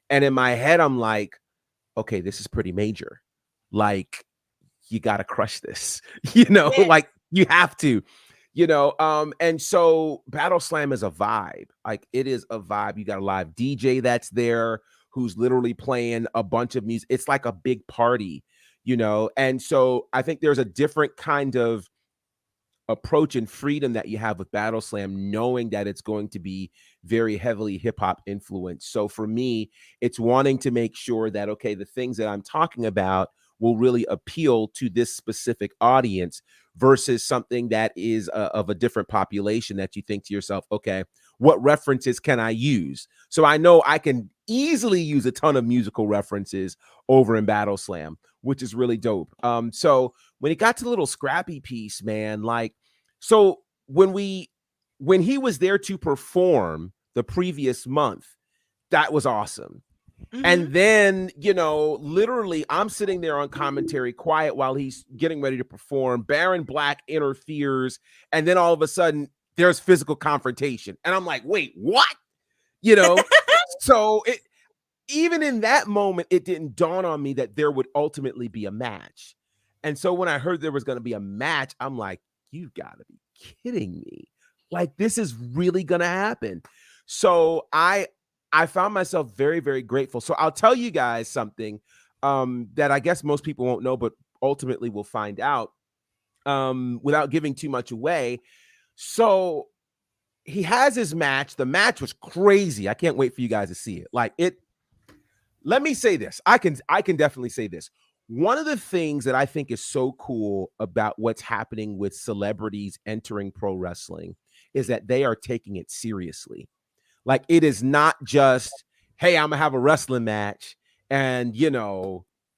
And in my head, I'm like, okay, this is pretty major. Like, you got to crush this, Yeah. like you have to, and so Battle Slam is a vibe. Like it is a vibe. You got a live DJ that's there who's literally playing a bunch of music. It's like a big party, and so I think there's a different kind of approach and freedom that you have with Battle Slam, knowing that it's going to be very heavily hip hop influenced. So for me, it's wanting to make sure that, okay, the things that I'm talking about will really appeal to this specific audience versus something that is of a different population that you think to yourself, okay, what references can I use? So I know I can easily use a ton of musical references over in Battle Slam, which is really dope. So when it got to the little scrappy piece, man, like, so when he was there to perform the previous month, that was awesome. Mm-hmm. And then, literally I'm sitting there on commentary quiet while he's getting ready to perform. Baron Black interferes. And then all of a sudden there's physical confrontation. And I'm like, wait, what? So even in that moment, it didn't dawn on me that there would ultimately be a match. And so when I heard there was going to be a match, I'm like, you've got to be kidding me. Like, this is really going to happen. So I found myself very, very grateful. So I'll tell you guys something that I guess most people won't know, but ultimately we'll find out without giving too much away. So he has his match. The match was crazy. I can't wait for you guys to see it. Like it. Let me say this. I can definitely say this. One of the things that I think is so cool about what's happening with celebrities entering pro wrestling is that they are taking it seriously. Like it is not just, hey, I'm gonna have a wrestling match and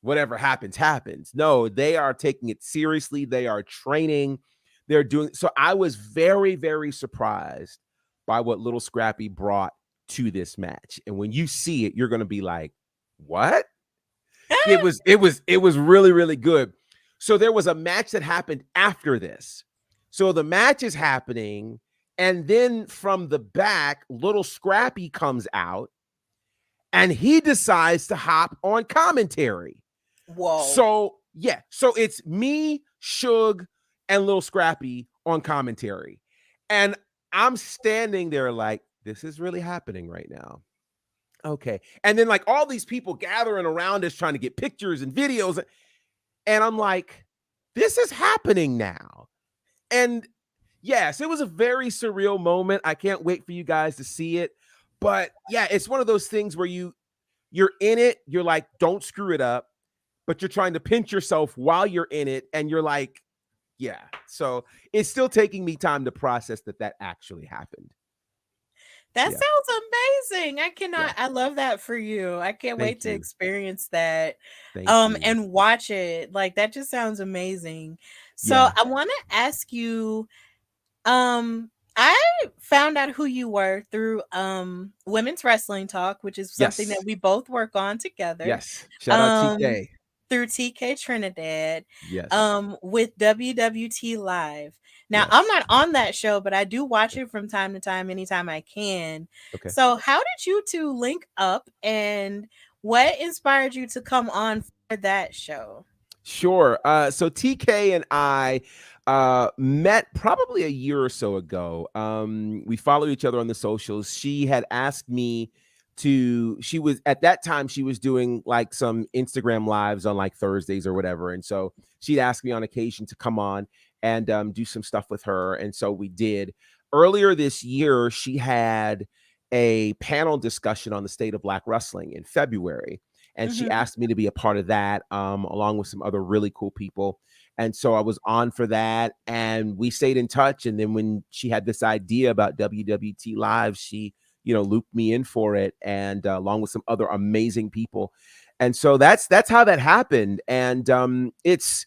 whatever happens, happens. No, they are taking it seriously. They are training. They're doing so. I was very, very surprised by what Little Scrappy brought to this match. And when you see it, you're gonna be like, what? It was really, really good. So there was a match that happened after this. So the match is happening, and then from the back, Little Scrappy comes out and he decides to hop on commentary. Whoa. So yeah, so it's me, Shug, and Little Scrappy on commentary. And I'm standing there like, this is really happening right now. Okay. And then like all these people gathering around us trying to get pictures and videos. And I'm like, this is happening now. And yes, it was a very surreal moment. I can't wait for you guys to see it. But yeah, it's one of those things where you're in it. You're like, don't screw it up. But you're trying to pinch yourself while you're in it. And you're like, yeah. So it's still taking me time to process that actually happened. That Yeah. sounds amazing. I cannot. Yeah. I love that for you. I can't wait Thank to you. experience that. Thank you. And watch it. Like that just sounds amazing. So Yeah. I want to ask you, I found out who you were through Women's Wrestling Talk, which is something that Yes. we both work on together. Yes. Shout out Um TK. through TK Trinidad, Yes. with WWT Live. Now, I'm Yes. not on that show, but I do watch it from time to time, anytime I can. Okay. So, how did you two link up, and what inspired you to come on for that show? Sure. So TK and I met probably a year or so ago. We follow each other on the socials. She had asked me she was at that time, she was doing like some Instagram lives on like Thursdays or whatever. And so she'd asked me on occasion to come on and do some stuff with her. And so we did. Earlier this year, she had a panel discussion on the state of Black wrestling in February. And she Mhm. asked me to be a part of that, along with some other really cool people. And so I was on for that, and we stayed in touch. And then when she had this idea about WWT Live, she, looped me in for it, and along with some other amazing people. And so that's how that happened. And it's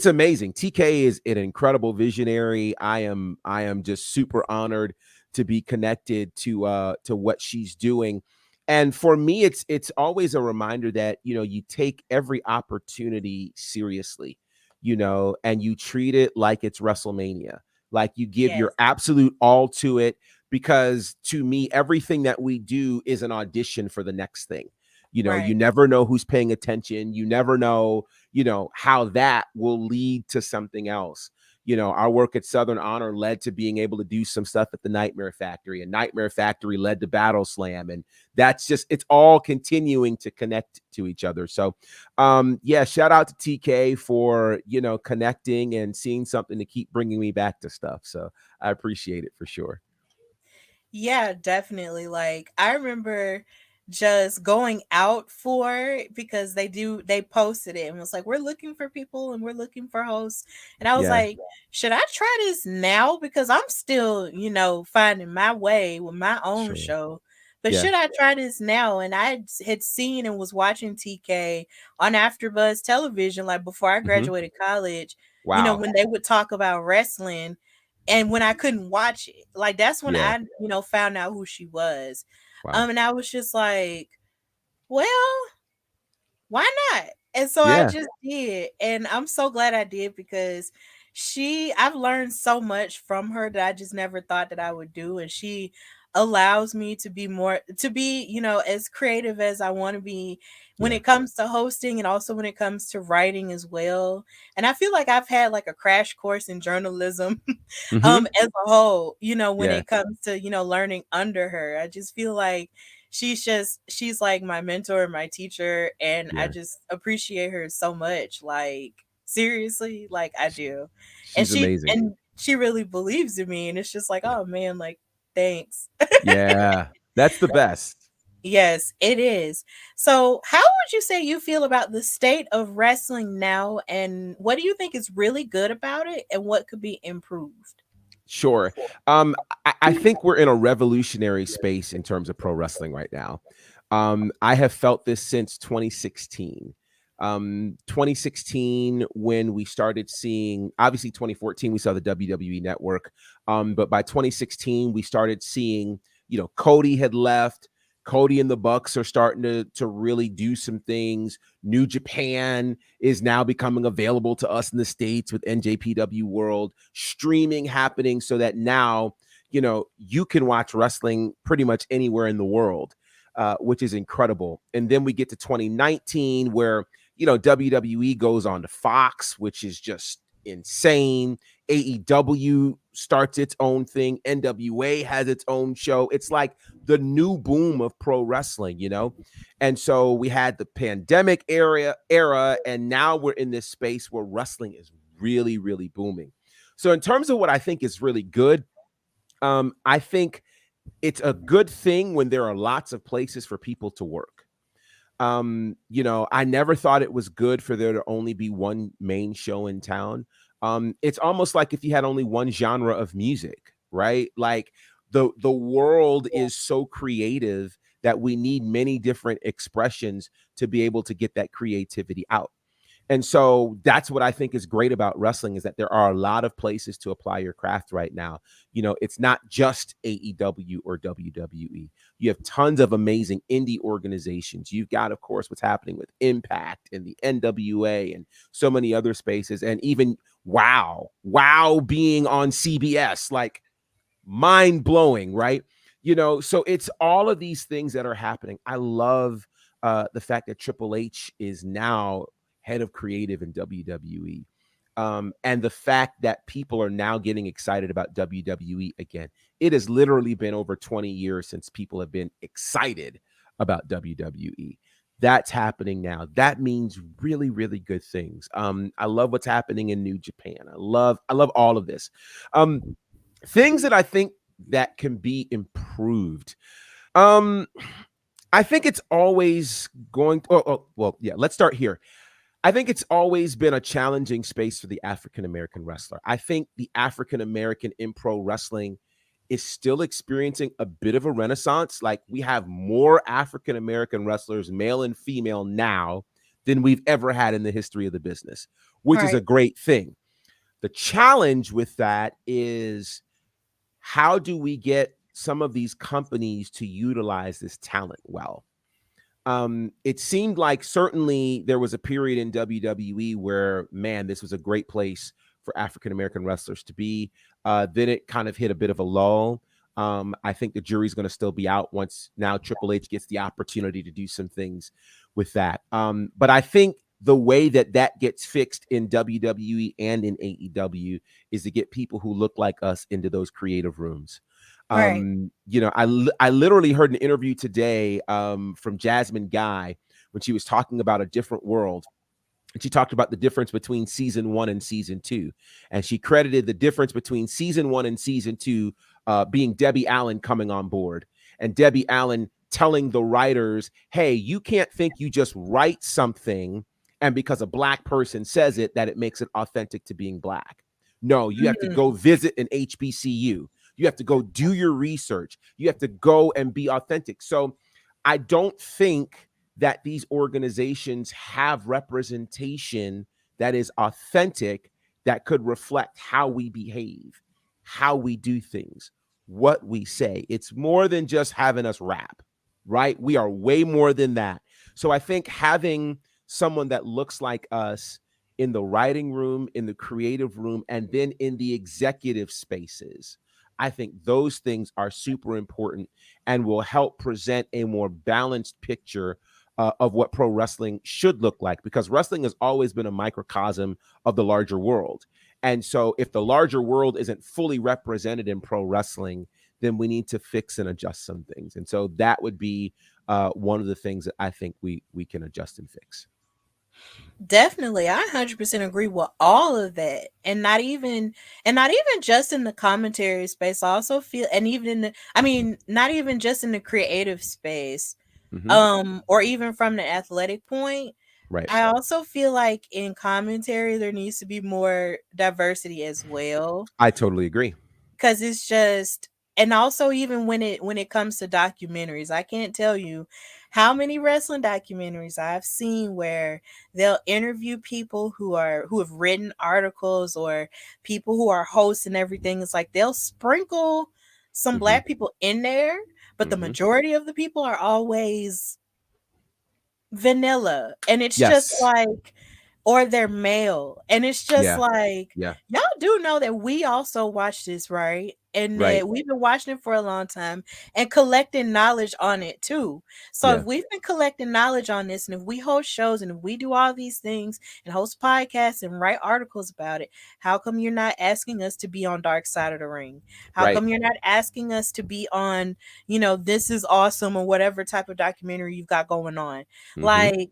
amazing. TK is an incredible visionary. I am just super honored to be connected to what she's doing. And for me, it's always a reminder that, you take every opportunity seriously, and you treat it like it's WrestleMania. Like you give your Yes. absolute all to it, because to me, everything that we do is an audition for the next thing. You Right. never know who's paying attention. You never know, how that will lead to something else. Our work at Southern Honor led to being able to do some stuff at the Nightmare Factory, and Nightmare Factory led to Battle Slam. And it's all continuing to connect to each other. So, yeah, shout out to TK for, connecting and seeing something to keep bringing me back to stuff. So I appreciate it for sure. Yeah, definitely. Like I remember just going out for it because they posted it and was like, we're looking for people and we're looking for hosts. And I was Yeah, like, should I try this now? Because I'm still, finding my way with my own sure. show. But Yeah. should I try this now? And had seen and was watching TK on AfterBuzz television like before I Hmm. graduated college, Wow. when they would talk about wrestling and when I couldn't watch it. Like that's when Yeah. I, found out who she was. Wow. And I was just like, well, why not? And so I Yeah. just did. And I'm so glad I did because I've learned so much from her that I just never thought that I would do. And she allows me to be, as creative as I want to be when Yeah. it comes to hosting and also when it comes to writing as well. And I feel like I've had like a crash course in journalism Hmm. as a whole, when Yeah. it comes to, learning under her. I just feel like she's like my mentor, my teacher, and I Yeah. just appreciate her so much. Like seriously, like I do. And She's amazing. she really believes in me and it's just like, Yeah. oh man, like thanks. Yeah. That's the best. Yes, it is. So, how would you say you feel about the state of wrestling now and what do you think is really good about it and what could be improved? Sure. I think we're in a revolutionary space in terms of pro wrestling right now. I have felt this since 2016. 2016, when we started seeing, obviously 2014, we saw the WWE network. But by 2016, we started seeing, Cody had left. Cody and the Bucks are starting to really do some things. New Japan is now becoming available to us in the States with NJPW World, streaming happening so that now, you can watch wrestling pretty much anywhere in the world, which is incredible. And then we get to 2019 where, WWE goes on to Fox, which is just insane. AEW starts its own thing. NWA has its own show. It's like the new boom of pro wrestling, And so we had the pandemic era, and now we're in this space where wrestling is really, really booming. So in terms of what I think is really good, I think it's a good thing when there are lots of places for people to work. I never thought it was good for there to only be one main show in town. It's almost like if you had only one genre of music, right? Like the world is so creative that we need many different expressions to be able to get that creativity out. And so that's what I think is great about wrestling, is that there are a lot of places to apply your craft right now. It's not just AEW or WWE. You have tons of amazing indie organizations. You've got, of course, what's happening with Impact and the NWA and so many other spaces. And even Wow being on CBS, like mind blowing, right? So it's all of these things that are happening. I love the fact that Triple H is now head of creative in WWE. And the fact that people are now getting excited about WWE again. It has literally been over 20 years since people have been excited about WWE. That's happening now. That means really, really good things. I love what's happening in New Japan. I love all of this. Things that I think that can be improved. Um, I think it's always going. Well, yeah. Let's start here. I think it's always been a challenging space for the African American wrestler. I think the African American in pro wrestling is still experiencing a bit of a renaissance. Like, we have more African American wrestlers, male and female, now than we've ever had in the history of the business, which is a Right. great thing. The challenge with that is, how do we get some of these companies to utilize this talent well? It seemed like certainly there was a period in WWE where, man, this was a great place for African American wrestlers to be. Then it kind of hit a bit of a lull. I think the jury's going to still be out once now Triple H gets the opportunity to do some things with that. But I think the way that that gets fixed in WWE and in AEW is to get people who look like us into those creative rooms. Right. I literally heard an interview today from Jasmine Guy when she was talking about a different world. And she talked about the difference between season 1 and season 2. And she credited the difference between season 1 and season 2 being Debbie Allen coming on board. And Debbie Allen telling the writers, hey, you can't think you just write something and because a Black person says it, that it makes it authentic to being Black. No, you have to go visit an HBCU. You have to go do your research. You have to go and be authentic. So I don't think that these organizations have representation that is authentic, that could reflect how we behave, how we do things, what we say. It's more than just having us rap, right? We are way more than that. So I think having someone that looks like us in the writing room, in the creative room, and then in the executive spaces, I think those things are super important and will help present a more balanced picture of what pro wrestling should look like, because wrestling has always been a microcosm of the larger world. And so if the larger world isn't fully represented in pro wrestling, then we need to fix and adjust some things. And so that would be one of the things that I think we can adjust and fix. Definitely. I 100% agree with all of that. And not even just in the commentary space. I also feel, and even in the, I mean, not even just in the creative space, Mm-hmm. or even from the athletic point. Right. I also feel like in commentary there needs to be more diversity as well, I totally agree. because it's just, and also even when it comes to documentaries, I can't tell you how many wrestling documentaries I've seen where they'll interview people who have written articles, or people who are hosts and everything. It's like they'll sprinkle some Mm-hmm. Black people in there, but the Mm-hmm. majority of the people are always vanilla, and it's just Yes. like, or they're male, and it's just Yeah. like, Yeah. y'all do know that we also watch this, right? And Right. that we've been watching it for a long time and collecting knowledge on it too. So if Yeah. we've been collecting knowledge on this, and if we host shows, and if we do all these things and host podcasts and write articles about it, how come you're not asking us to be on Dark Side of the Ring? How Right. come you're not asking us to be on, This Is Awesome, or whatever type of documentary you've got going on? Mm-hmm. Like,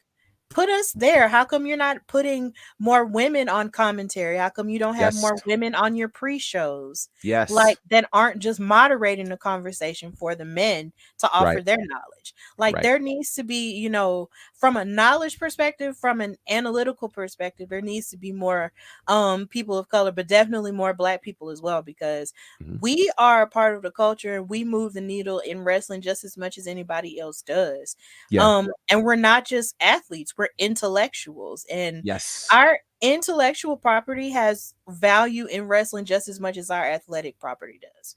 put us there. How come you're not putting more women on commentary? How come you don't have Yes. more women on your pre-shows? Like, Yes. that aren't just moderating the conversation for the men to offer Right. their knowledge. Like, Right. there needs to be, from a knowledge perspective, from an analytical perspective, there needs to be more people of color, but definitely more Black people as well, because Mm-hmm. we are a part of the culture, and we move the needle in wrestling just as much as anybody else does. Yeah. And we're not just athletes, we're intellectuals, and Yes. our intellectual property has value in wrestling just as much as our athletic property does.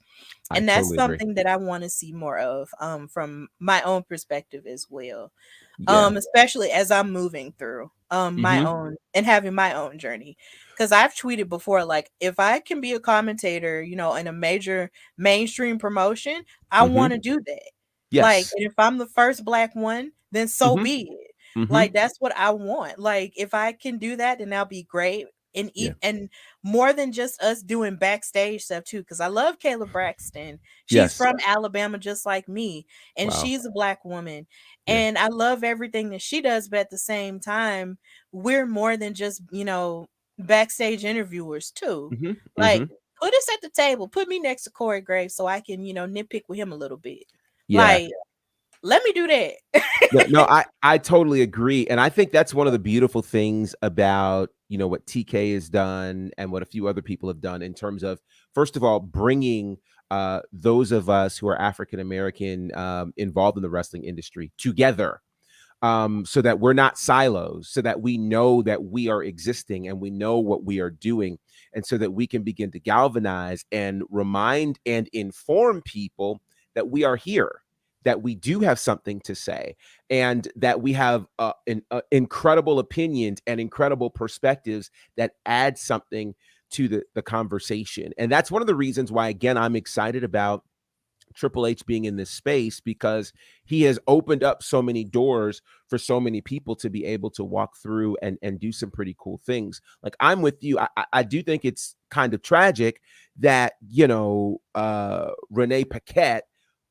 I And that's totally agree. something that I want to see more of, from my own perspective as well. Yeah. Especially as I'm moving through my Mm-hmm. own and having my own journey. Because I've tweeted before, like, if I can be a commentator, in a major mainstream promotion, I Mm-hmm. want to do that. Like, Yes. and if I'm the first Black one, then so Mm-hmm. be it. Mm-hmm. Like, that's what I want. Like, if I can do that, then that'll be great. And Yeah. and more than just us doing backstage stuff too, because I love Kayla Braxton. She's Yes. from Alabama, just like me, and Wow. she's a Black woman, Yeah. and I love everything that she does. But at the same time, we're more than just backstage interviewers too. Mm-hmm. Mm-hmm. Like, put us at the table, put me next to Corey Graves so I can nitpick with him a little bit. Yeah. Like, let me do that. Yeah, no, I totally agree. And I think that's one of the beautiful things about, what TK has done and what a few other people have done in terms of first of all, bringing those of us who are African American involved in the wrestling industry together, so that we're not silos, so that we know that we are existing and we know what we are doing, and so that we can begin to galvanize and remind and inform people that we are here, that we do have something to say, and that we have incredible opinions and incredible perspectives that add something to the conversation. And that's one of the reasons why, again, I'm excited about Triple H being in this space, because he has opened up so many doors for so many people to be able to walk through and do some pretty cool things. Like, I'm with you. I do think it's kind of tragic that, Renee Paquette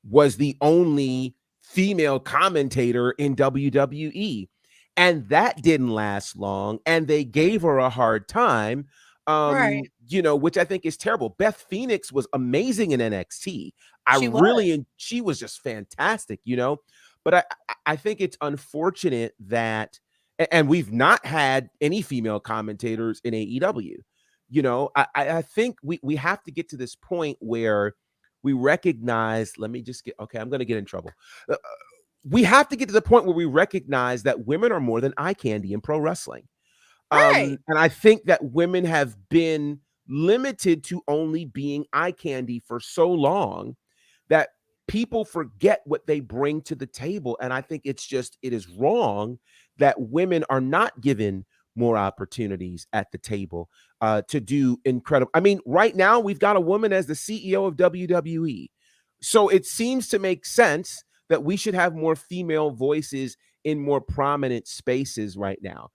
was the only female commentator in WWE. And that didn't last long. And they gave her a hard time, Right. which I think is terrible. Beth Phoenix was amazing in NXT. She was. She was just fantastic, But I think it's unfortunate that, and we've not had any female commentators in AEW. I think we have to get to this point where we recognize, I'm going to get in trouble. We have to get to the point where we recognize that women are more than eye candy in pro wrestling. Right. And I think that women have been limited to only being eye candy for so long that people forget what they bring to the table. And I think it is wrong that women are not given more opportunities at the table to do incredible. I mean, right now we've got a woman as the CEO of WWE. So it seems to make sense that we should have more female voices in more prominent spaces right now,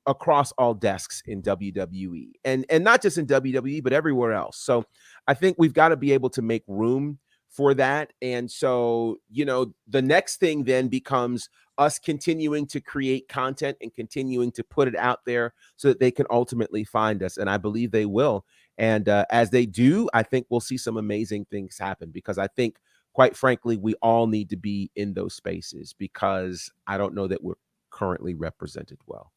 across all desks in WWE, and not just in WWE, but everywhere else. So I think we've got to be able to make room for that. And so, the next thing then becomes us continuing to create content and continuing to put it out there so that they can ultimately find us. And I believe they will. And as they do, I think we'll see some amazing things happen, because I think, quite frankly, we all need to be in those spaces, because I don't know that we're currently represented well.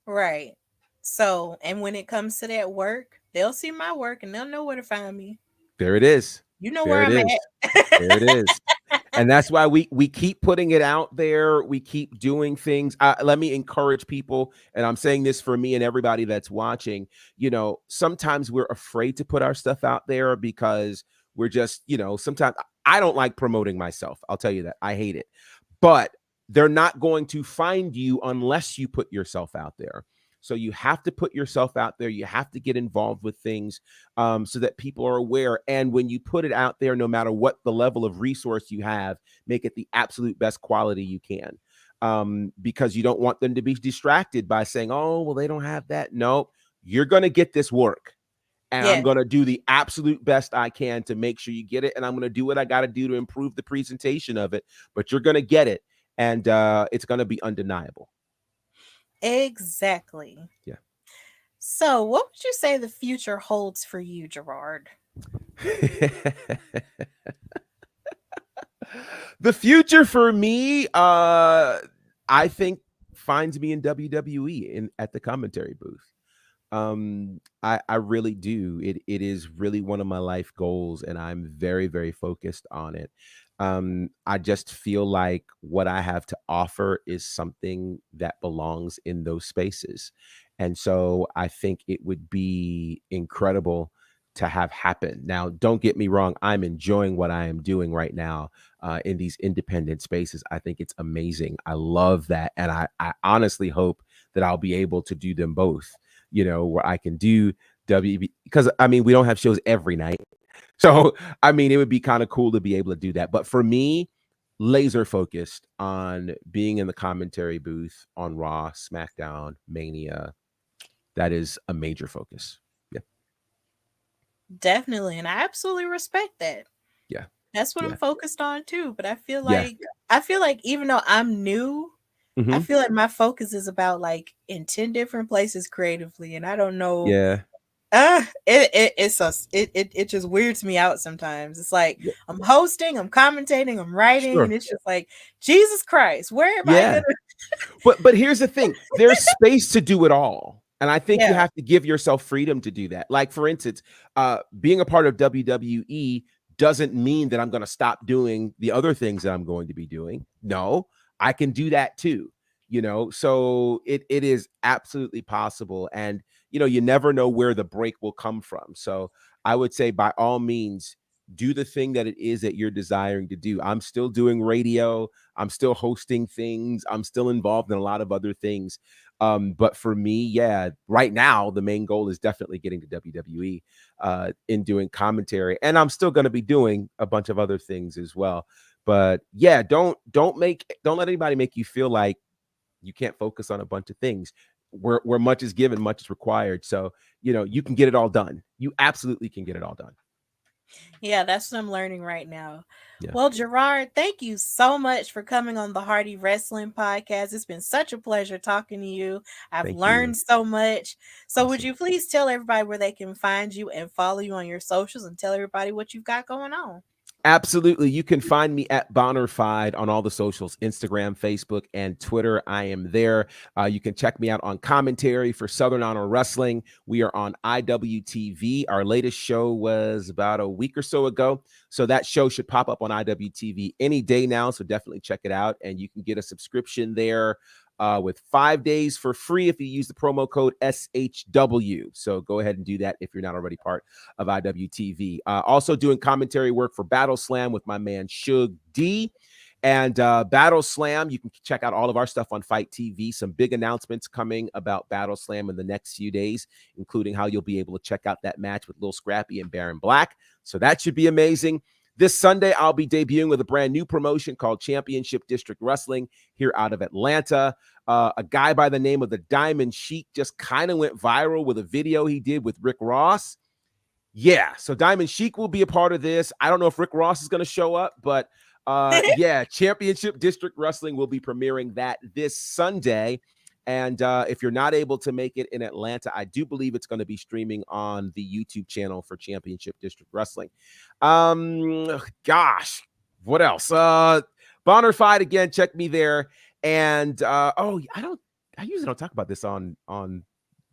Right. So, and when it comes to that work, they'll see my work and they'll know where to find me. There it is. You know There where it I'm is. at. There it is. And that's why we keep putting it out there. We keep doing things. Let me encourage people, and I'm saying this for me and everybody that's watching. Sometimes we're afraid to put our stuff out there because we're just, sometimes I don't like promoting myself. I'll tell you that. I hate it. But they're not going to find you unless you put yourself out there. So you have to put yourself out there. You have to get involved with things, so that people are aware. And when you put it out there, no matter what the level of resource you have, make it the absolute best quality you can, because you don't want them to be distracted by saying, oh, well, they don't have that. No, you're going to get this work. And I'm Yes. going to do the absolute best I can to make sure you get it. And I'm going to do what I got to do to improve the presentation of it. But you're going to get it. And it's going to be undeniable. Exactly. Yeah. So, what would you say the future holds for you, Gerard? The future for me, I think, finds me in WWE at the commentary booth. I really do. It is really one of my life goals, and I'm very, very focused on it. I just feel like what I have to offer is something that belongs in those spaces. And so I think it would be incredible to have happen. Now, don't get me wrong. I'm enjoying what I am doing right now in these independent spaces. I think it's amazing. I love that. And I honestly hope that I'll be able to do them both, where I can do WB, because we don't have shows every night. So, it would be kind of cool to be able to do that. But for me, laser focused on being in the commentary booth on Raw, SmackDown, Mania. That is a major focus. Yeah. Definitely. And I absolutely respect that. Yeah. That's what Yeah. I'm focused on too. But I feel Yeah. like even though I'm new, I feel like my focus is about like in 10 different places creatively. And I don't know. Yeah. It just weirds me out sometimes. It's like Yeah. I'm hosting, I'm commentating, I'm writing, Sure. and it's just like, Jesus Christ, where am I Yeah. gonna But here's the thing. There's space to do it all. And I think you Yeah. have to give yourself freedom to do that. Like, for instance, being a part of WWE doesn't mean that I'm going to stop doing the other things that I'm going to be doing. No, I can do that too. So it is absolutely possible. And you never know where the break will come from. So I would say, by all means, do the thing that it is that you're desiring to do. I'm still doing radio. I'm still hosting things. I'm still involved in a lot of other things. But for me, yeah, right now the main goal is definitely getting to WWE in doing commentary, and I'm still going to be doing a bunch of other things as well. But yeah, don't let anybody make you feel like you can't focus on a bunch of things. Where much is given, much is required. So you can get it all done. You absolutely can get it all done. Yeah, that's what I'm learning right now. Yeah, Well, Gerard, thank you so much for coming on the Hardy Wrestling Podcast. It's been such a pleasure talking to you. I've thank you. learned so much. So, would Awesome. you please tell everybody where they can find you and follow you on your socials and tell everybody what you've got going on? Absolutely. You can find me at BonnerFide on all the socials, Instagram, Facebook, and Twitter. I am there. You can check me out on Commentary for Southern Honor Wrestling. We are on IWTV. Our latest show was about a week or so ago. So that show should pop up on IWTV any day now. So definitely check it out. And you can get a subscription there with 5 days for free if you use the promo code SHW. So go ahead and do that if you're not already part of IWTV. Also doing commentary work for Battle Slam with my man Shug D. And Battle Slam, you can check out all of our stuff on Fight TV. Some big announcements coming about Battle Slam in the next few days, including how you'll be able to check out that match with Lil Scrappy and Baron Black. So that should be amazing. This Sunday, I'll be debuting with a brand new promotion called Championship District Wrestling here out of Atlanta. A guy by the name of the Diamond Sheik just kind of went viral with a video he did with Rick Ross. Yeah, so Diamond Sheik will be a part of this. I don't know if Rick Ross is going to show up, but yeah, Championship District Wrestling will be premiering that this Sunday. And if you're not able to make it in Atlanta, I do believe it's going to be streaming on the YouTube channel for Championship District Wrestling. Gosh, what else? BonnerFide again. Check me there. And I usually don't talk about this on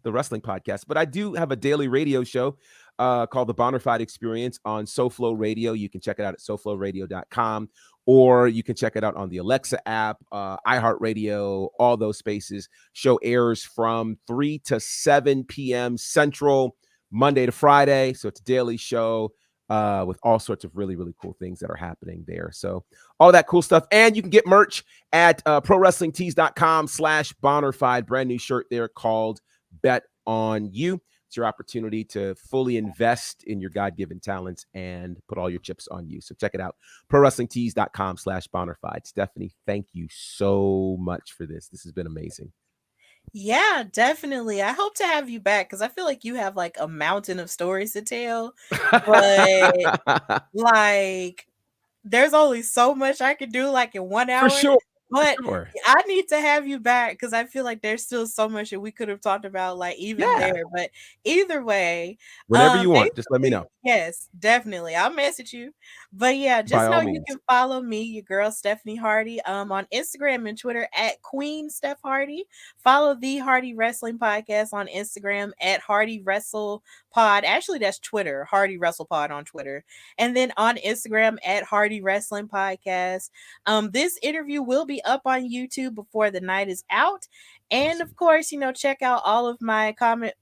the wrestling podcast, but I do have a daily radio show called the BonnerFide Experience on SoFlo Radio. You can check it out at SoFloRadio.com, or you can check it out on the Alexa app, iHeartRadio, all those spaces. Show airs from 3 to 7 p.m. Central, Monday to Friday. So it's a daily show with all sorts of really, really cool things that are happening there. So all that cool stuff. And you can get merch at ProWrestlingTees.com/BonnerFide. Brand new shirt there called Bet on You. It's your opportunity to fully invest in your God-given talents and put all your chips on you. So check it out. ProWrestlingTees.com/BonnerFide. Stephanie, thank you so much for this. This has been amazing. Yeah, definitely. I hope to have you back because I feel like you have like a mountain of stories to tell. But like there's only so much I could do like in 1 For hour, sure. For but sure. I need to have you back because I feel like there's still so much that we could have talked about, like even Yeah. there. But either way, Whenever you want, just let me basically, know. yes, definitely. I'll message you. But yeah, By just all know you means. can follow me, your girl Stephanie Hardy, on Instagram and Twitter at Queen Steph Hardy. Follow the Hardy Wrestling Podcast on Instagram at Hardy Wrestle Pod. Actually, that's Twitter, Hardy Wrestle Pod on Twitter. And then on Instagram at Hardy Wrestling Podcast. This interview will be up on YouTube before the night is out. And Awesome. of course, check out all of my content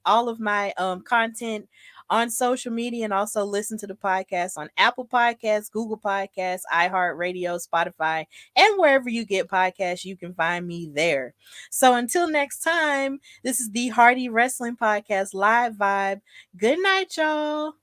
on social media, and also listen to the podcast on Apple Podcasts, Google Podcasts, iHeartRadio, Spotify, and wherever you get podcasts, you can find me there. So until next time, this is the Hardy Wrestling Podcast Live Vibe. Good night, y'all.